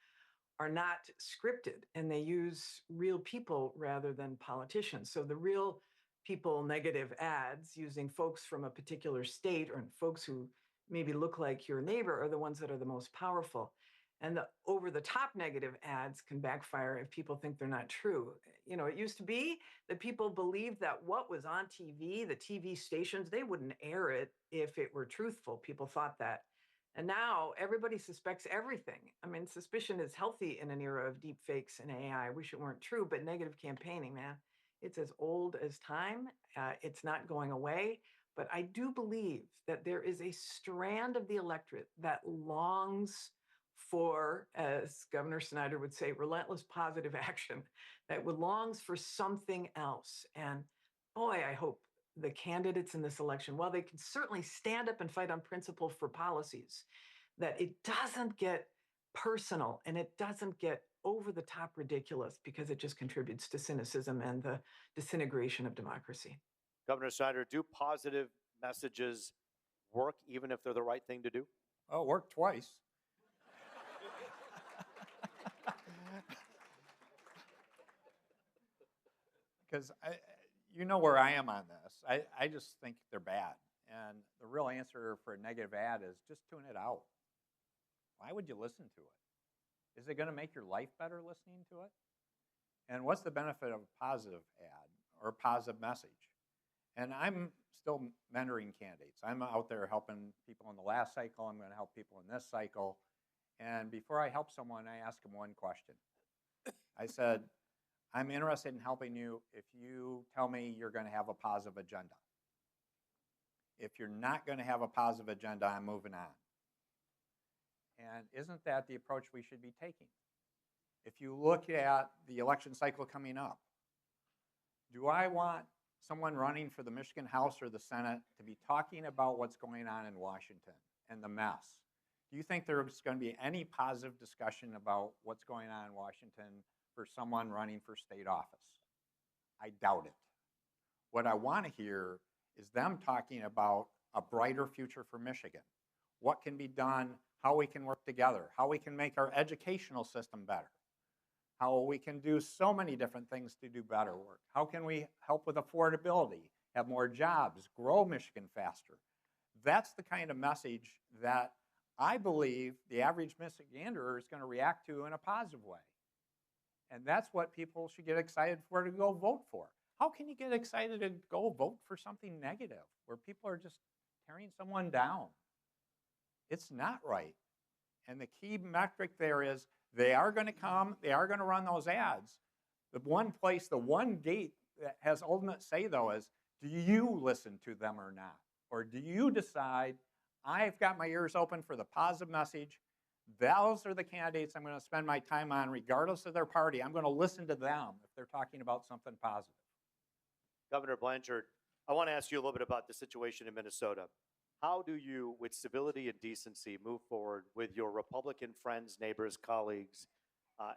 are not scripted and they use real people rather than politicians. So the real people negative ads using folks from a particular state or folks who maybe look like your neighbor are the ones that are the most powerful. And the over the top negative ads can backfire if people think they're not true. It used to be that people believed that what was on TV, the TV stations, they wouldn't air it if it were truthful. People thought that. And now everybody suspects everything. I mean, suspicion is healthy in an era of deep fakes and AI. I wish it weren't true, but negative campaigning, man, it's as old as time. It's not going away. But I do believe that there is a strand of the electorate that longs for, as Governor Snyder would say, relentless positive action, that longs for something else. And boy, I hope the candidates in this election, while they can certainly stand up and fight on principle for policies, that it doesn't get personal and it doesn't get over the top ridiculous, because it just contributes to cynicism and the disintegration of democracy. Governor Snyder, do positive messages work even if they're the right thing to do? Oh, it worked twice. Because you know where I am on this. I just think they're bad. And the real answer for a negative ad is just tune it out. Why would you listen to it? Is it going to make your life better listening to it? And what's the benefit of a positive ad or a positive message? And I'm still mentoring candidates. I'm out there helping people in the last cycle. I'm going to help people in this cycle. And before I help someone, I ask them one question. I said, I'm interested in helping you if you tell me you're going to have a positive agenda. If you're not going to have a positive agenda, I'm moving on. And isn't that the approach we should be taking? If you look at the election cycle coming up, do I want someone running for the Michigan House or the Senate to be talking about what's going on in Washington and the mess? Do you think there's going to be any positive discussion about what's going on in Washington for someone running for state office? I doubt it. What I want to hear is them talking about a brighter future for Michigan. What can be done, how we can work together, how we can make our educational system better, how we can do so many different things to do better work. How can we help with affordability, have more jobs, grow Michigan faster? That's the kind of message that I believe the average Michigander is going to react to in a positive way. And that's what people should get excited for to go vote for. How can you get excited to go vote for something negative where people are just tearing someone down? It's not right. And the key metric there is they are going to come, they are going to run those ads. The one place, the one gate that has ultimate say, though, is do you listen to them or not? Or do you decide, I've got my ears open for the positive message. Those are the candidates I'm going to spend my time on, regardless of their party. I'm going to listen to them if they're talking about something positive. Governor Blanchard, I want to ask you a little bit about the situation in Minnesota. How do you, with civility and decency, move forward with your Republican friends, neighbors, colleagues,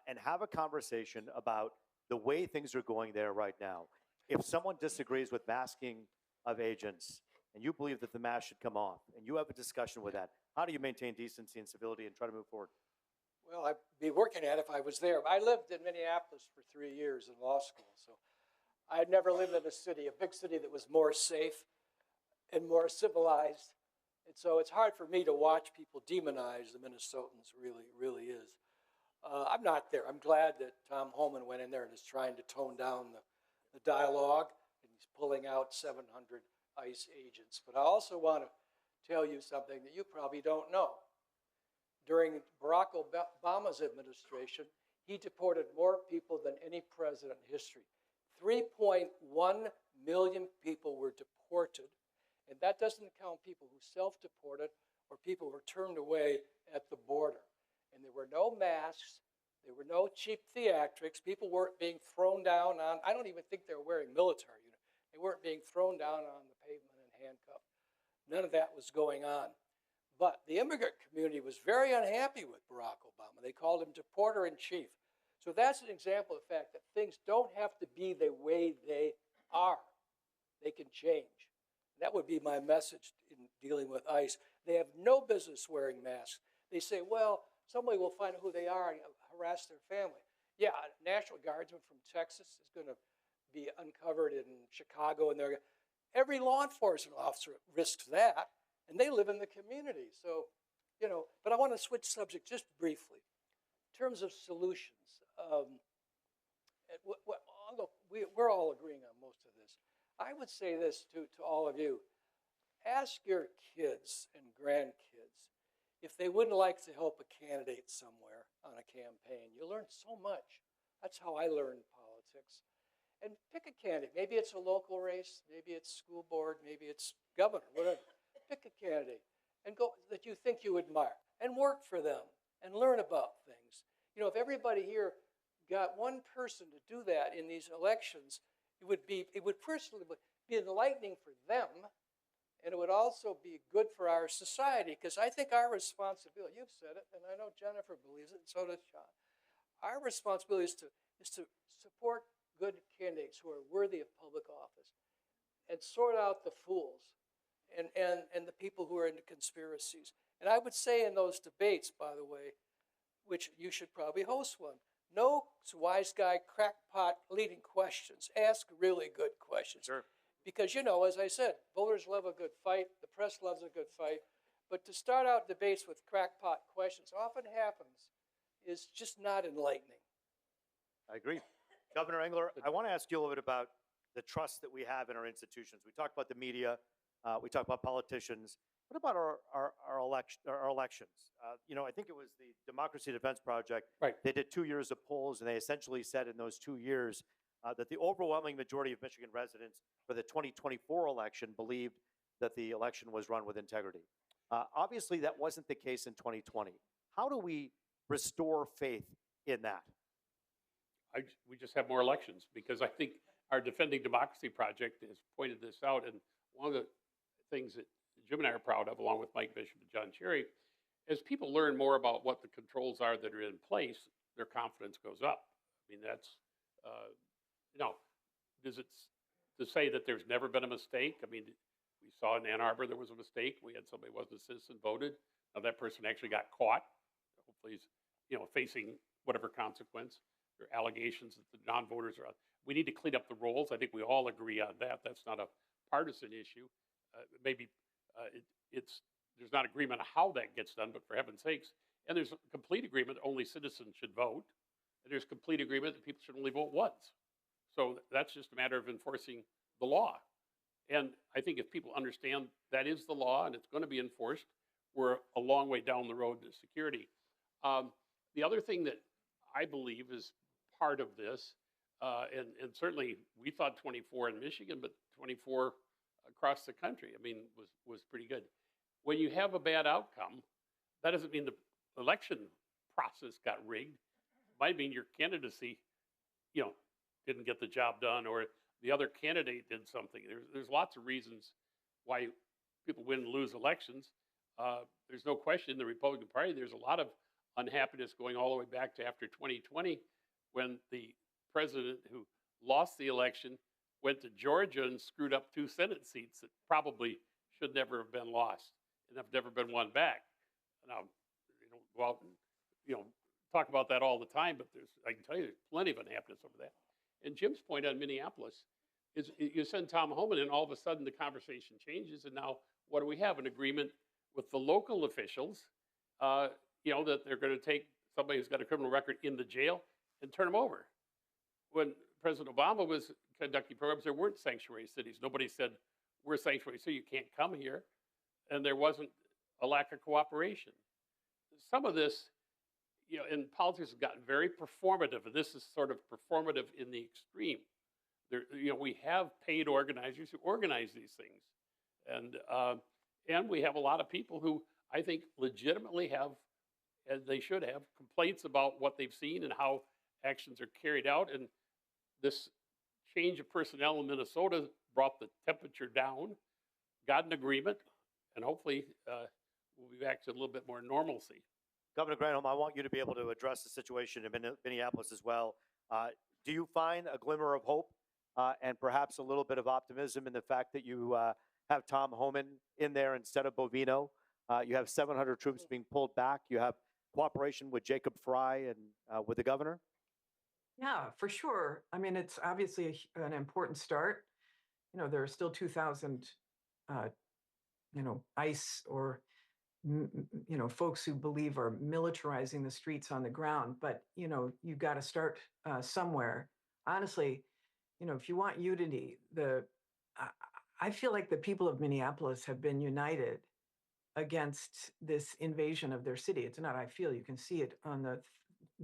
and have a conversation about the way things are going there right now? If someone disagrees with masking of agents, and you believe that the mask should come off, and you have a discussion with that, how do you maintain decency and civility and try to move forward? Well, I'd be working at it if I was there. I lived in Minneapolis for 3 years in law school, so I had never lived in a city, a big city that was more safe and more civilized. And so it's hard for me to watch people demonize the Minnesotans, really is. I'm not there. I'm glad that Tom Homan went in there and is trying to tone down the dialogue, and he's pulling out 700 ICE agents. But I also want to tell you something that you probably don't know. During Barack Obama's administration, he deported more people than any president in history. 3.1 million people were deported, and that doesn't count people who self-deported or people who were turned away at the border. And there were no masks, There were no cheap theatrics. People weren't being thrown down on, I don't even think they were wearing military uniforms. They weren't being thrown down on the pavement and handcuffed. None of that was going on. But the immigrant community was very unhappy with Barack Obama. They called him deporter-in-chief. So that's an example of the fact that things don't have to be the way they are. They can change. That would be my message in dealing with ICE. They have no business wearing masks. They say, well, somebody will find out who they are and harass their family. Yeah, a National Guardsman from Texas is going to be uncovered in Chicago, and every law enforcement officer risks that, and they live in the community. So, but I want to switch subject just briefly. In terms of solutions, look, we're all agreeing on most of this. I would say this to all of you. Ask your kids and grandkids if they wouldn't like to help a candidate somewhere on a campaign. You learn so much. That's how I learned politics. And pick a candidate. Maybe it's a local race, maybe it's school board, maybe it's governor, whatever. Pick a candidate and go that you think you admire and work for them and learn about things. If everybody here got one person to do that in these elections, it would personally be enlightening for them, and it would also be good for our society, because I think our responsibility, you've said it, and I know Jennifer believes it, and so does Sean. Our responsibility is to support good candidates who are worthy of public office and sort out the fools and the people who are into conspiracies. And I would say in those debates, by the way, which you should probably host one, no wise guy crackpot leading questions. Ask really good questions. Sure. Because, as I said, voters love a good fight. The press loves a good fight. But to start out debates with crackpot questions often happens is just not enlightening. I agree. Governor Engler, I want to ask you a little bit about the trust that we have in our institutions. We talked about the media. We talked about politicians. What about our elections? I think it was the Democracy Defense Project. Right. They did 2 years of polls, and they essentially said in those 2 years that the overwhelming majority of Michigan residents for the 2024 election believed that the election was run with integrity. Obviously, that wasn't the case in 2020. How do we restore faith in that? We just have more elections, because I think our Defending Democracy Project has pointed this out. And one of the things that Jim and I are proud of, along with Mike Bishop and John Cherry, as people learn more about what the controls are that are in place, their confidence goes up. I mean, that's, does it to say that there's never been a mistake? I mean, we saw in Ann Arbor there was a mistake. We had somebody who wasn't a citizen voted. Now that person actually got caught. Hopefully he's, facing whatever consequence. There are allegations that the non-voters are. We need to clean up the rolls. I think we all agree on that. That's not a partisan issue. Maybe there's not agreement on how that gets done, but for heaven's sakes, and there's complete agreement only citizens should vote, and there's complete agreement that people should only vote once. So that's just a matter of enforcing the law. And I think if people understand that is the law and it's going to be enforced, we're a long way down the road to security. The other thing that I believe is part of this, and certainly we thought 24 in Michigan, but 24 across the country, I mean, was pretty good. When you have a bad outcome, that doesn't mean the election process got rigged. It might mean your candidacy, didn't get the job done, or the other candidate did something. There's lots of reasons why people win and lose elections. There's no question in the Republican Party, there's a lot of unhappiness going all the way back to after 2020, when the president who lost the election went to Georgia and screwed up 2 Senate seats that probably should never have been lost and have never been won back. Now, go out and talk about that all the time, but I can tell you there's plenty of unhappiness over that. And Jim's point on Minneapolis is you send Tom Homan and all of a sudden the conversation changes, and now what do we have? An agreement with the local officials, that they're going to take somebody who's got a criminal record in the jail and turn them over. When President Obama was conducting programs, there weren't sanctuary cities. Nobody said, we're a sanctuary city, you can't come here. And there wasn't a lack of cooperation. Some of this, in politics has gotten very performative, and this is sort of performative in the extreme. We have paid organizers who organize these things. And we have a lot of people who I think legitimately have as they should have, complaints about what they've seen and how actions are carried out. And this change of personnel in Minnesota brought the temperature down, got an agreement, and hopefully we'll be back to a little bit more normalcy. Governor Granholm, I want you to be able to address the situation in Minneapolis as well. Do you find a glimmer of hope and perhaps a little bit of optimism in the fact that you have Tom Homan in there instead of Bovino? You have 700 troops being pulled back. You have cooperation with Jacob Fry and with the governor? Yeah, for sure. I mean, it's obviously an important start. You know, there are still 2,000, ICE or, folks who believe are militarizing the streets on the ground. But, you got to start somewhere. Honestly, if you want unity, I feel like the people of Minneapolis have been united against this invasion of their city. It's not, I feel, you can see it on the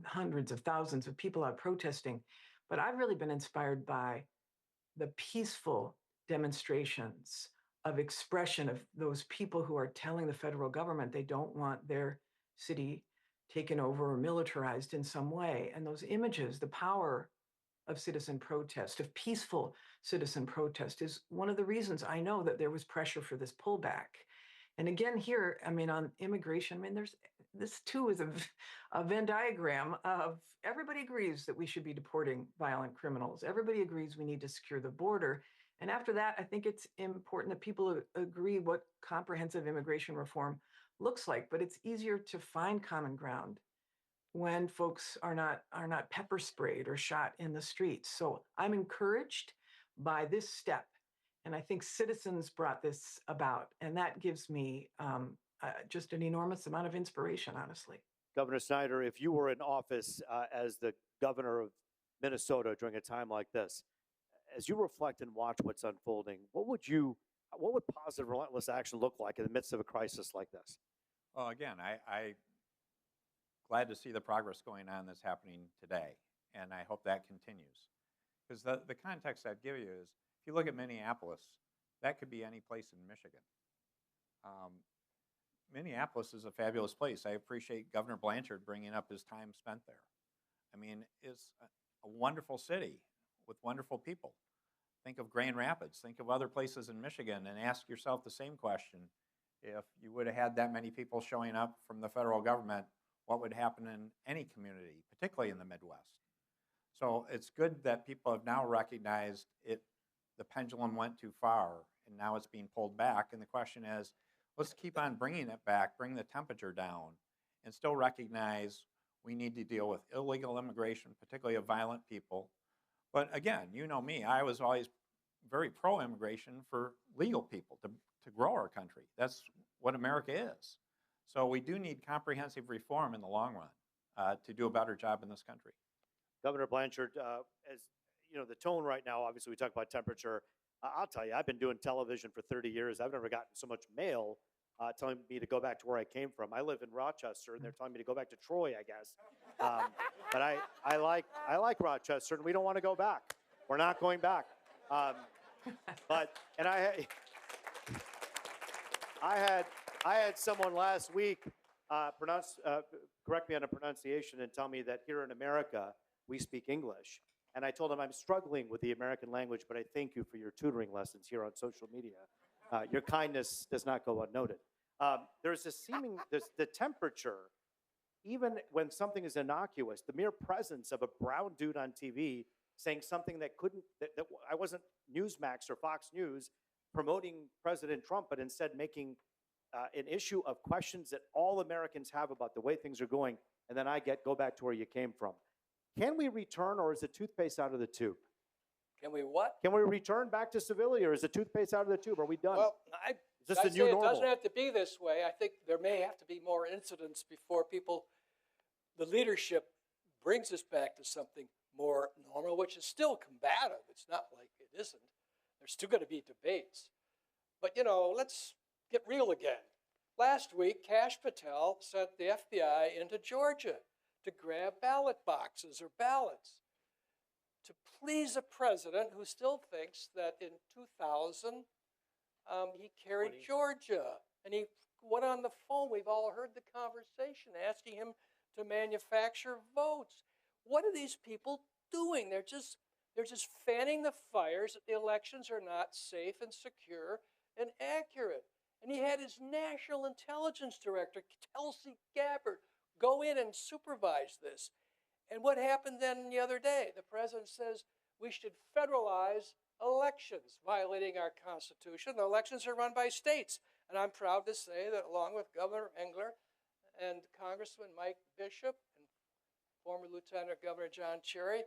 hundreds of thousands of people out protesting. But I've really been inspired by the peaceful demonstrations of expression of those people who are telling the federal government they don't want their city taken over or militarized in some way. And those images, the power of citizen protest, of peaceful citizen protest, is one of the reasons I know that there was pressure for this pullback. And again, here, I mean, on immigration, this too is a Venn diagram of everybody agrees that we should be deporting violent criminals. Everybody agrees we need to secure the border. And after that, I think it's important that people agree what comprehensive immigration reform looks like. But it's easier to find common ground when folks are not pepper sprayed or shot in the streets. So I'm encouraged by this step. And I think citizens brought this about. And that gives me just an enormous amount of inspiration, honestly. Governor Snyder, if you were in office as the governor of Minnesota during a time like this, as you reflect and watch what's unfolding, what would positive, relentless action look like in the midst of a crisis like this? Well, again, I glad to see the progress going on that's happening today, and I hope that continues. Because the context I'd give you is, if you look at Minneapolis, that could be any place in Michigan. Minneapolis is a fabulous place. I appreciate Governor Blanchard bringing up his time spent there. I mean, it's a wonderful city with wonderful people. Think of Grand Rapids, think of other places in Michigan, and ask yourself the same question. If you would have had that many people showing up from the federal government, what would happen in any community, particularly in the Midwest? So it's good that people have now recognized the pendulum went too far, and now it's being pulled back. And the question is, let's keep on bringing it back, bring the temperature down, and still recognize we need to deal with illegal immigration, particularly of violent people. But again, you know me, I was always very pro-immigration for legal people to grow our country. That's what America is. So we do need comprehensive reform in the long run to do a better job in this country. Governor Blanchard, as you know, the tone right now, obviously we talk about temperature. I'll tell you, I've been doing television for 30 years. I've never gotten so much mail telling me to go back to where I came from. I live in Rochester, and they're telling me to go back to Troy, I guess. But I like Rochester, and we don't want to go back. We're not going back. I had someone last week correct me on a pronunciation and tell me that here in America we speak English. And I told him I'm struggling with the American language, but I thank you for your tutoring lessons here on social media. Your kindness does not go unnoted. There's the temperature, even when something is innocuous, the mere presence of a brown dude on TV saying something that I wasn't Newsmax or Fox News promoting President Trump, but instead making an issue of questions that all Americans have about the way things are going, and then go back to where you came from. Can we return, or is the toothpaste out of the tube? Can we what? Can we return back to civility, or is the toothpaste out of the tube? Are we done? Well, is this the new normal? It doesn't have to be this way. I think there may have to be more incidents before the leadership brings us back to something more normal, which is still combative. It's not like it isn't. There's still going to be debates. But, let's get real again. Last week, Kash Patel sent the FBI into Georgia to grab ballot boxes or ballots to please a president who still thinks that in 2000 he carried Georgia. And he what on the phone? We've all heard the conversation asking him to manufacture votes. What are these people doing? They're just fanning the fires that the elections are not safe and secure and accurate. And he had his National Intelligence Director, Tulsi Gabbard, go in and supervise this. And what happened then the other day? The president says we should federalize elections, violating our Constitution. The elections are run by states. And I'm proud to say that along with Governor Engler and Congressman Mike Bishop and former Lieutenant Governor John Cherry,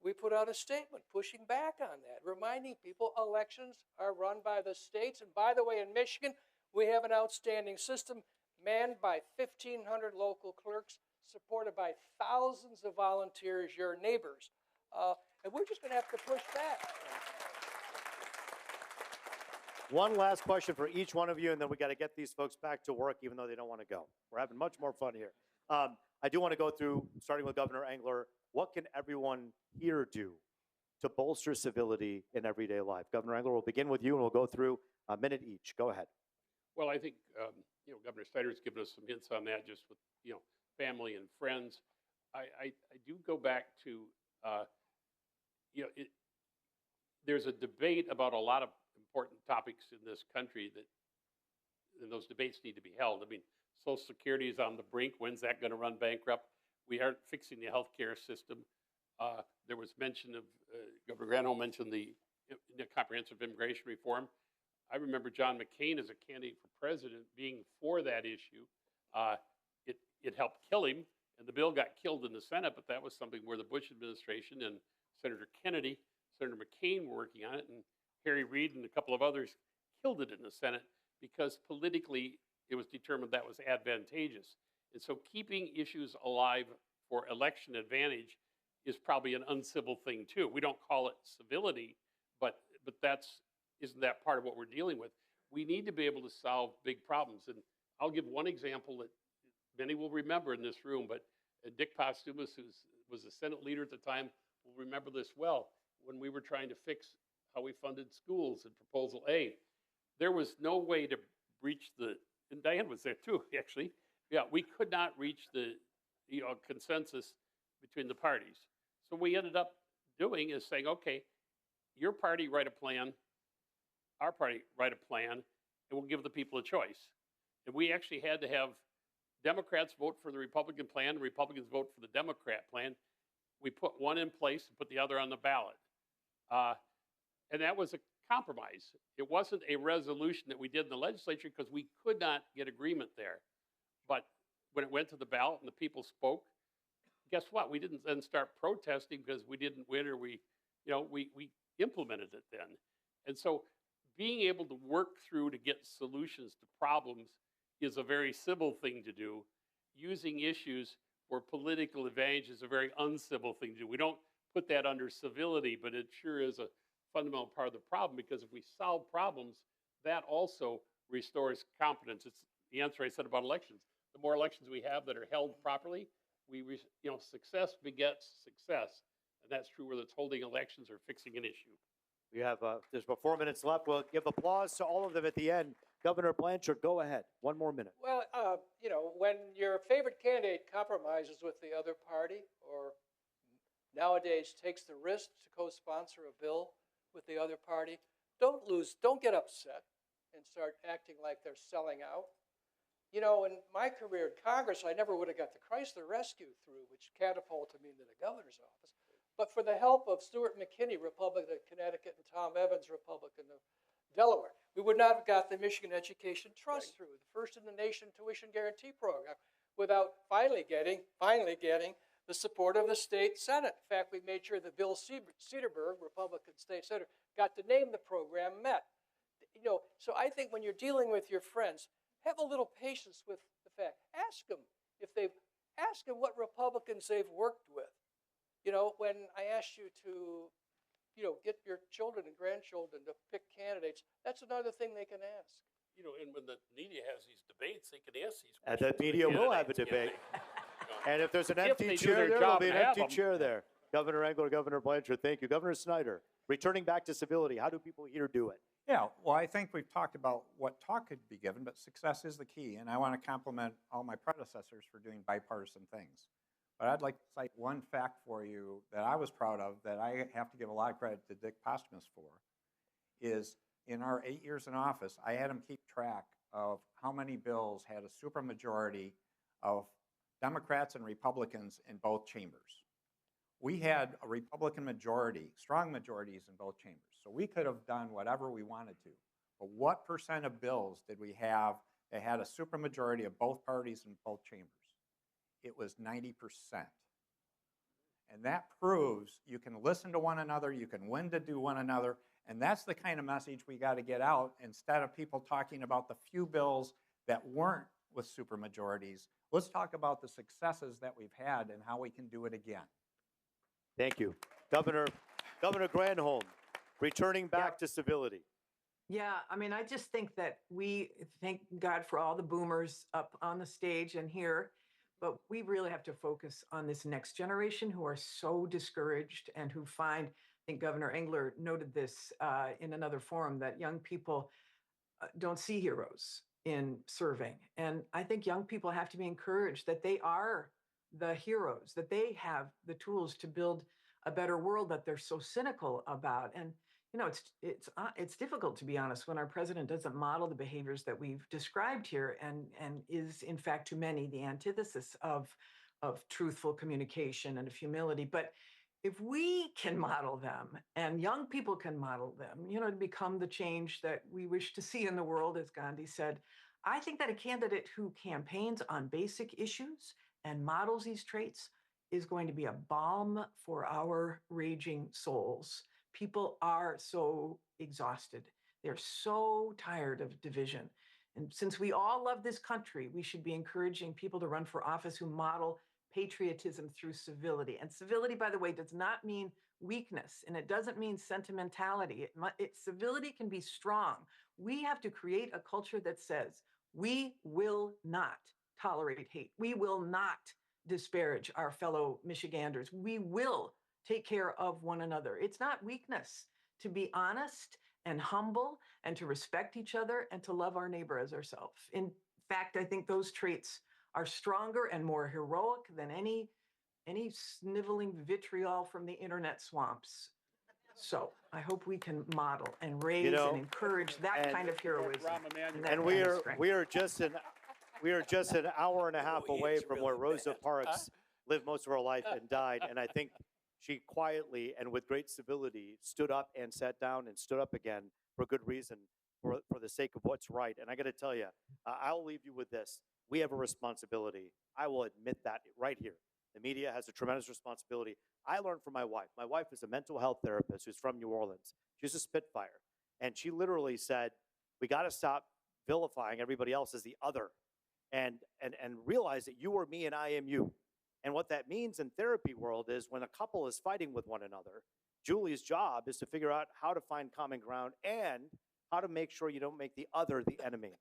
we put out a statement pushing back on that, reminding people elections are run by the states. And by the way, in Michigan, we have an outstanding system manned by 1,500 local clerks, supported by thousands of volunteers, your neighbors. And we're just going to have to push back. One last question for each one of you, and then we got to get these folks back to work, even though they don't want to go. We're having much more fun here. I do want to go through, starting with Governor Engler, what can everyone here do to bolster civility in everyday life? Governor Engler, we'll begin with you, and we'll go through a minute each. Go ahead. Well, I think Governor Snyder's given us some hints on that, just with family and friends. I do go back to there's a debate about a lot of important topics in this country and those debates need to be held. I mean, Social Security is on the brink. When's that going to run bankrupt? We aren't fixing the healthcare system. There was mention of, Governor Granholm mentioned the comprehensive immigration reform. I remember John McCain as a candidate for president being for that issue. It helped kill him, and the bill got killed in the Senate, but that was something where the Bush administration and Senator Kennedy, Senator McCain were working on it, and Harry Reid and a couple of others killed it in the Senate because politically it was determined that was advantageous. And so keeping issues alive for election advantage is probably an uncivil thing too. We don't call it civility, but isn't that part of what we're dealing with? We need to be able to solve big problems. And I'll give one example that many will remember in this room, but Dick Posthumus, who was the Senate leader at the time, will remember this well. When we were trying to fix how we funded schools in Proposal A, there was no way to reach and Diane was there too, actually. Yeah, we could not reach the consensus between the parties. So we ended up doing is saying, okay, your party write a plan, our party write a plan, and we'll give the people a choice. And we actually had to have Democrats vote for the Republican plan, and Republicans vote for the Democrat plan. We put one in place and put the other on the ballot. And that was a compromise. It wasn't a resolution that we did in the legislature because we could not get agreement there. But when it went to the ballot and the people spoke, guess what? We didn't then start protesting because we didn't win or we implemented it then. And so being able to work through to get solutions to problems is a very civil thing to do. Using issues for political advantage is a very uncivil thing to do. We don't put that under civility, but it sure is a fundamental part of the problem, because if we solve problems, that also restores confidence. It's the answer I said about elections. The more elections we have that are held properly, success begets success. And that's true whether it's holding elections or fixing an issue. We have, there's about 4 minutes left. We'll give applause to all of them at the end. Governor Blanchard, go ahead. 1 more minute. Well, when your favorite candidate compromises with the other party, or nowadays takes the risk to co-sponsor a bill with the other party, don't get upset and start acting like they're selling out. In my career in Congress, I never would have got the Chrysler Rescue through, which catapulted me into the governor's office. But for the help of Stuart McKinney, Republican of Connecticut, and Tom Evans, Republican of Delaware, we would not have got the Michigan Education Trust through, the first in the nation tuition guarantee program, without finally getting the support of the state Senate. In fact, we made sure that Bill Cederberg, Republican state senator, got to name the program met. So I think when you're dealing with your friends, have a little patience with the fact. Ask them what Republicans they've worked with. When I asked you to, get your children and grandchildren to pick candidates, that's another thing they can ask. And when the media has these debates, they can ask these questions. And the media will have a debate. And if there's an empty chair there, there'll be an empty chair there. Governor Engler, Governor Blanchard, thank you. Governor Snyder, returning back to civility, how do people here do it Yeah, well, I think we've talked about what talk could be given, but success is the key. And I want to compliment all my predecessors for doing bipartisan things. But I'd like to cite one fact for you that I was proud of that I have to give a lot of credit to Dick Posthumus for, is in our 8 years in office, I had him keep track of how many bills had a supermajority of Democrats and Republicans in both chambers. We had a Republican majority, strong majorities in both chambers. So we could have done whatever we wanted to. But what percent of bills did we have that had a supermajority of both parties in both chambers? It was 90%. And that proves you can listen to one another, you can win to do one another, and that's the kind of message we got to get out instead of people talking about the few bills that weren't with supermajorities. Let's talk about the successes that we've had and how we can do it again. Thank you. Governor Granholm, returning back to civility. Yeah, I mean, I just think that we thank God for all the boomers up on the stage and here, but we really have to focus on this next generation who are so discouraged and who find, I think Governor Engler noted this in another forum, that young people don't see heroes in serving. And I think young people have to be encouraged that they are the heroes, that they have the tools to build a better world that they're so cynical about. And you know, it's difficult, to be honest, when our president doesn't model the behaviors that we've described here, and is in fact to many the antithesis of truthful communication and of humility. But if we can model them and young people can model them, you know, to become the change that we wish to see in the world, as Gandhi said, I think that a candidate who campaigns on basic issues and models these traits is going to be a balm for our raging souls. People are so exhausted. They're so tired of division. And since we all love this country, we should be encouraging people to run for office who model patriotism through civility. And civility, by the way, does not mean weakness, and it doesn't mean sentimentality. Civility can be strong. We have to create a culture that says, we will not tolerate hate. We will not disparage our fellow Michiganders. We will take care of one another. It's not weakness to be honest and humble and to respect each other and to love our neighbor as ourselves. In fact, I think those traits are stronger and more heroic than any sniveling vitriol from the internet swamps. So I hope we can model and raise and encourage that kind of heroism. And we are just an hour and a half away from where Rosa Parks lived most of her life and died. And I think she quietly and with great civility stood up and sat down and stood up again for good reason, for the sake of what's right. And I got to tell you, I'll leave you with this. We have a responsibility. I will admit that right here. The media has a tremendous responsibility. I learned from my wife. My wife is a mental health therapist who's from New Orleans. She's a Spitfire. And she literally said, we got to stop vilifying everybody else as the other and realize that you are me and I am you. And what that means in therapy world is when a couple is fighting with one another, Julie's job is to figure out how to find common ground and how to make sure you don't make the other the enemy.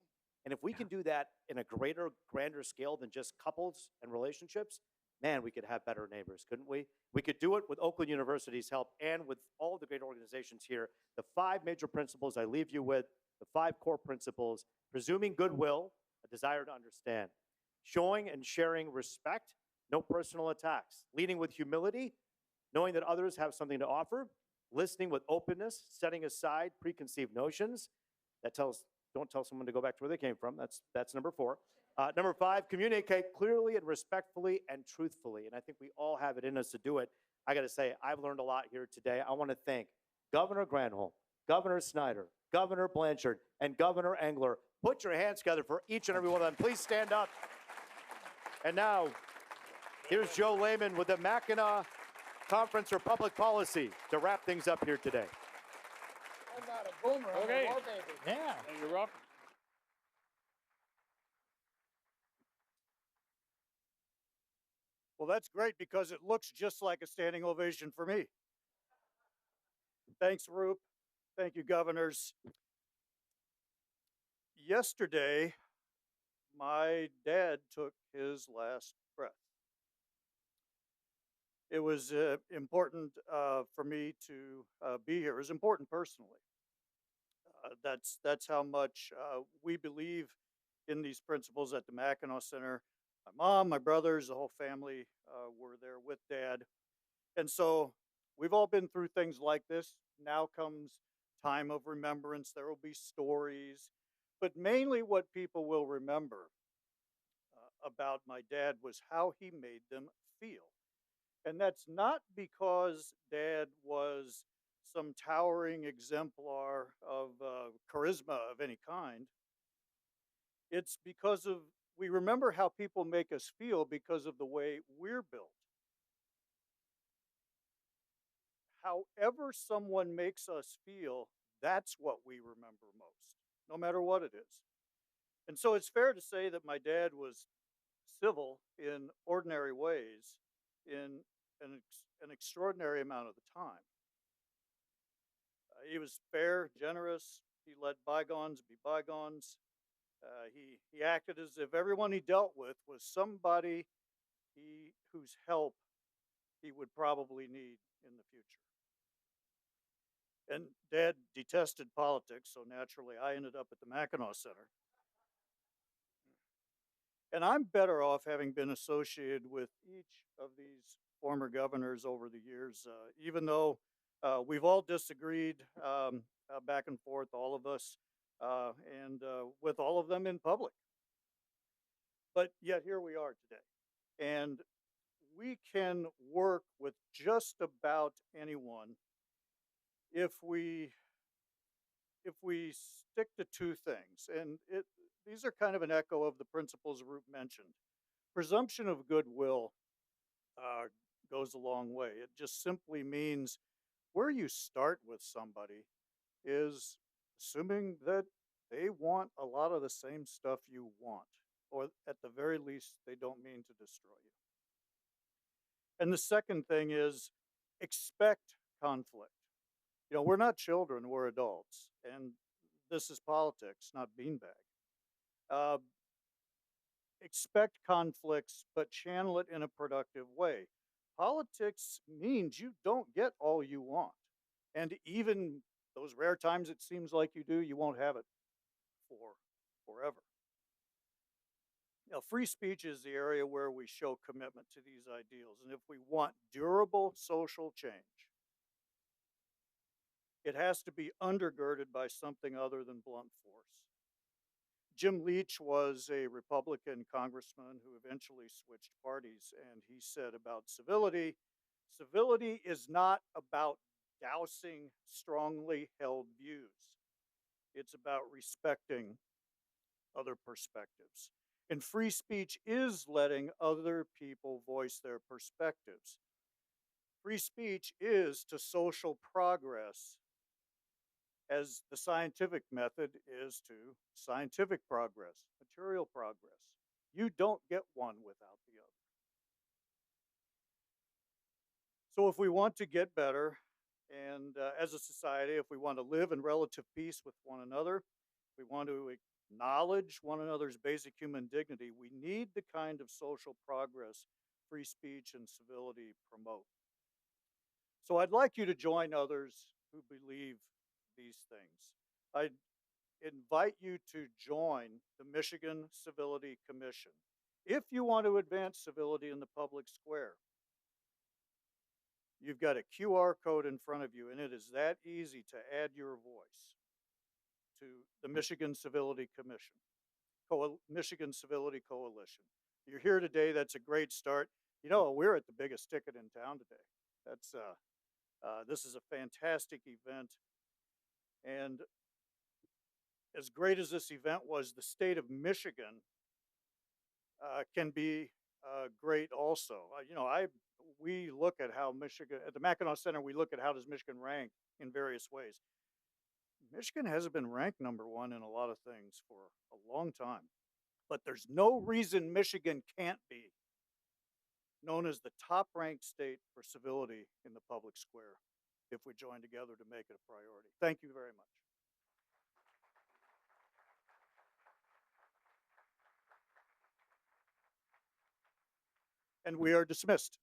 And if we can do that in a grander scale than just couples and relationships, man, we could have better neighbors, couldn't we? We could do it with Oakland University's help and with all the great organizations here. The 5 major principles I leave you with, the 5 core principles: presuming goodwill, a desire to understand; showing and sharing respect, no personal attacks; leading with humility, knowing that others have something to offer; listening with openness, setting aside preconceived notions. Don't tell someone to go back to where they came from. That's number 4. Number 5, communicate clearly and respectfully and truthfully. And I think we all have it in us to do it. I got to say, I've learned a lot here today. I want to thank Governor Granholm, Governor Snyder, Governor Blanchard, and Governor Engler. Put your hands together for each and every one of them. Please stand up. And now, here's Joe Lehman with the Mackinac Conference for Public Policy to wrap things up here today. I'm not a boomer, I'm a war baby. Yeah. And you're up. Well, that's great because it looks just like a standing ovation for me. Thanks, Roop. Thank you, governors. Yesterday, my dad took his last breath. It was important for me to be here. It was important personally. That's how much we believe in these principles at the Mackinac Center. My mom, my brothers, the whole family were there with Dad. And so we've all been through things like this. Now comes time of remembrance. There will be stories, but mainly what people will remember about my dad was how he made them feel. And that's not because Dad was some towering exemplar of charisma of any kind. It's because of, we remember how people make us feel because of the way we're built. However someone makes us feel, that's what we remember most, no matter what it is. And so it's fair to say that my dad was civil in ordinary ways in an extraordinary amount of the time. He was fair, generous. He let bygones be bygones. He acted as if everyone he dealt with was somebody whose help he would probably need in the future. And Dad detested politics, so naturally I ended up at the Mackinac Center. And I'm better off having been associated with each of these former governors over the years, even though we've all disagreed back and forth, all of us, and with all of them in public. But yet here we are today. And we can work with just about anyone if we stick to two things. And these are kind of an echo of the principles Roop mentioned. Presumption of goodwill goes a long way. It just simply means where you start with somebody is assuming that they want a lot of the same stuff you want, or at the very least, they don't mean to destroy you. And the second thing is expect conflict. You know, we're not children, we're adults, and this is politics, not beanbag. Expect conflicts, but channel it in a productive way. Politics means you don't get all you want. And even those rare times it seems like you do, you won't have it for forever. Now, free speech is the area where we show commitment to these ideals. And if we want durable social change, it has to be undergirded by something other than blunt force. Jim Leach was a Republican congressman who eventually switched parties, and he said about civility, civility is not about dousing strongly held views. It's about respecting other perspectives. And free speech is letting other people voice their perspectives. Free speech is to social progress as the scientific method is to scientific progress, material progress. You don't get one without the other. So if we want to get better, and as a society, if we want to live in relative peace with one another, we want to acknowledge one another's basic human dignity, we need the kind of social progress free speech and civility promote. So I'd like you to join others who believe these things. I invite you to join the Michigan Civility Commission if you want to advance civility in the public square. You've got a QR code in front of you, and it is that easy to add your voice to the Michigan Civility Commission, Michigan Civility Coalition. You're here today, that's a great start. You know, we're at the biggest ticket in town today. That's this is a fantastic event. And as great as this event was, the state of Michigan can be great also. You know, we look at how Michigan, at the Mackinac Center, we look at how does Michigan rank in various ways. Michigan hasn't been ranked #1 in a lot of things for a long time, but there's no reason Michigan can't be known as the top-ranked state for civility in the public square if we join together to make it a priority. Thank you very much. And we are dismissed.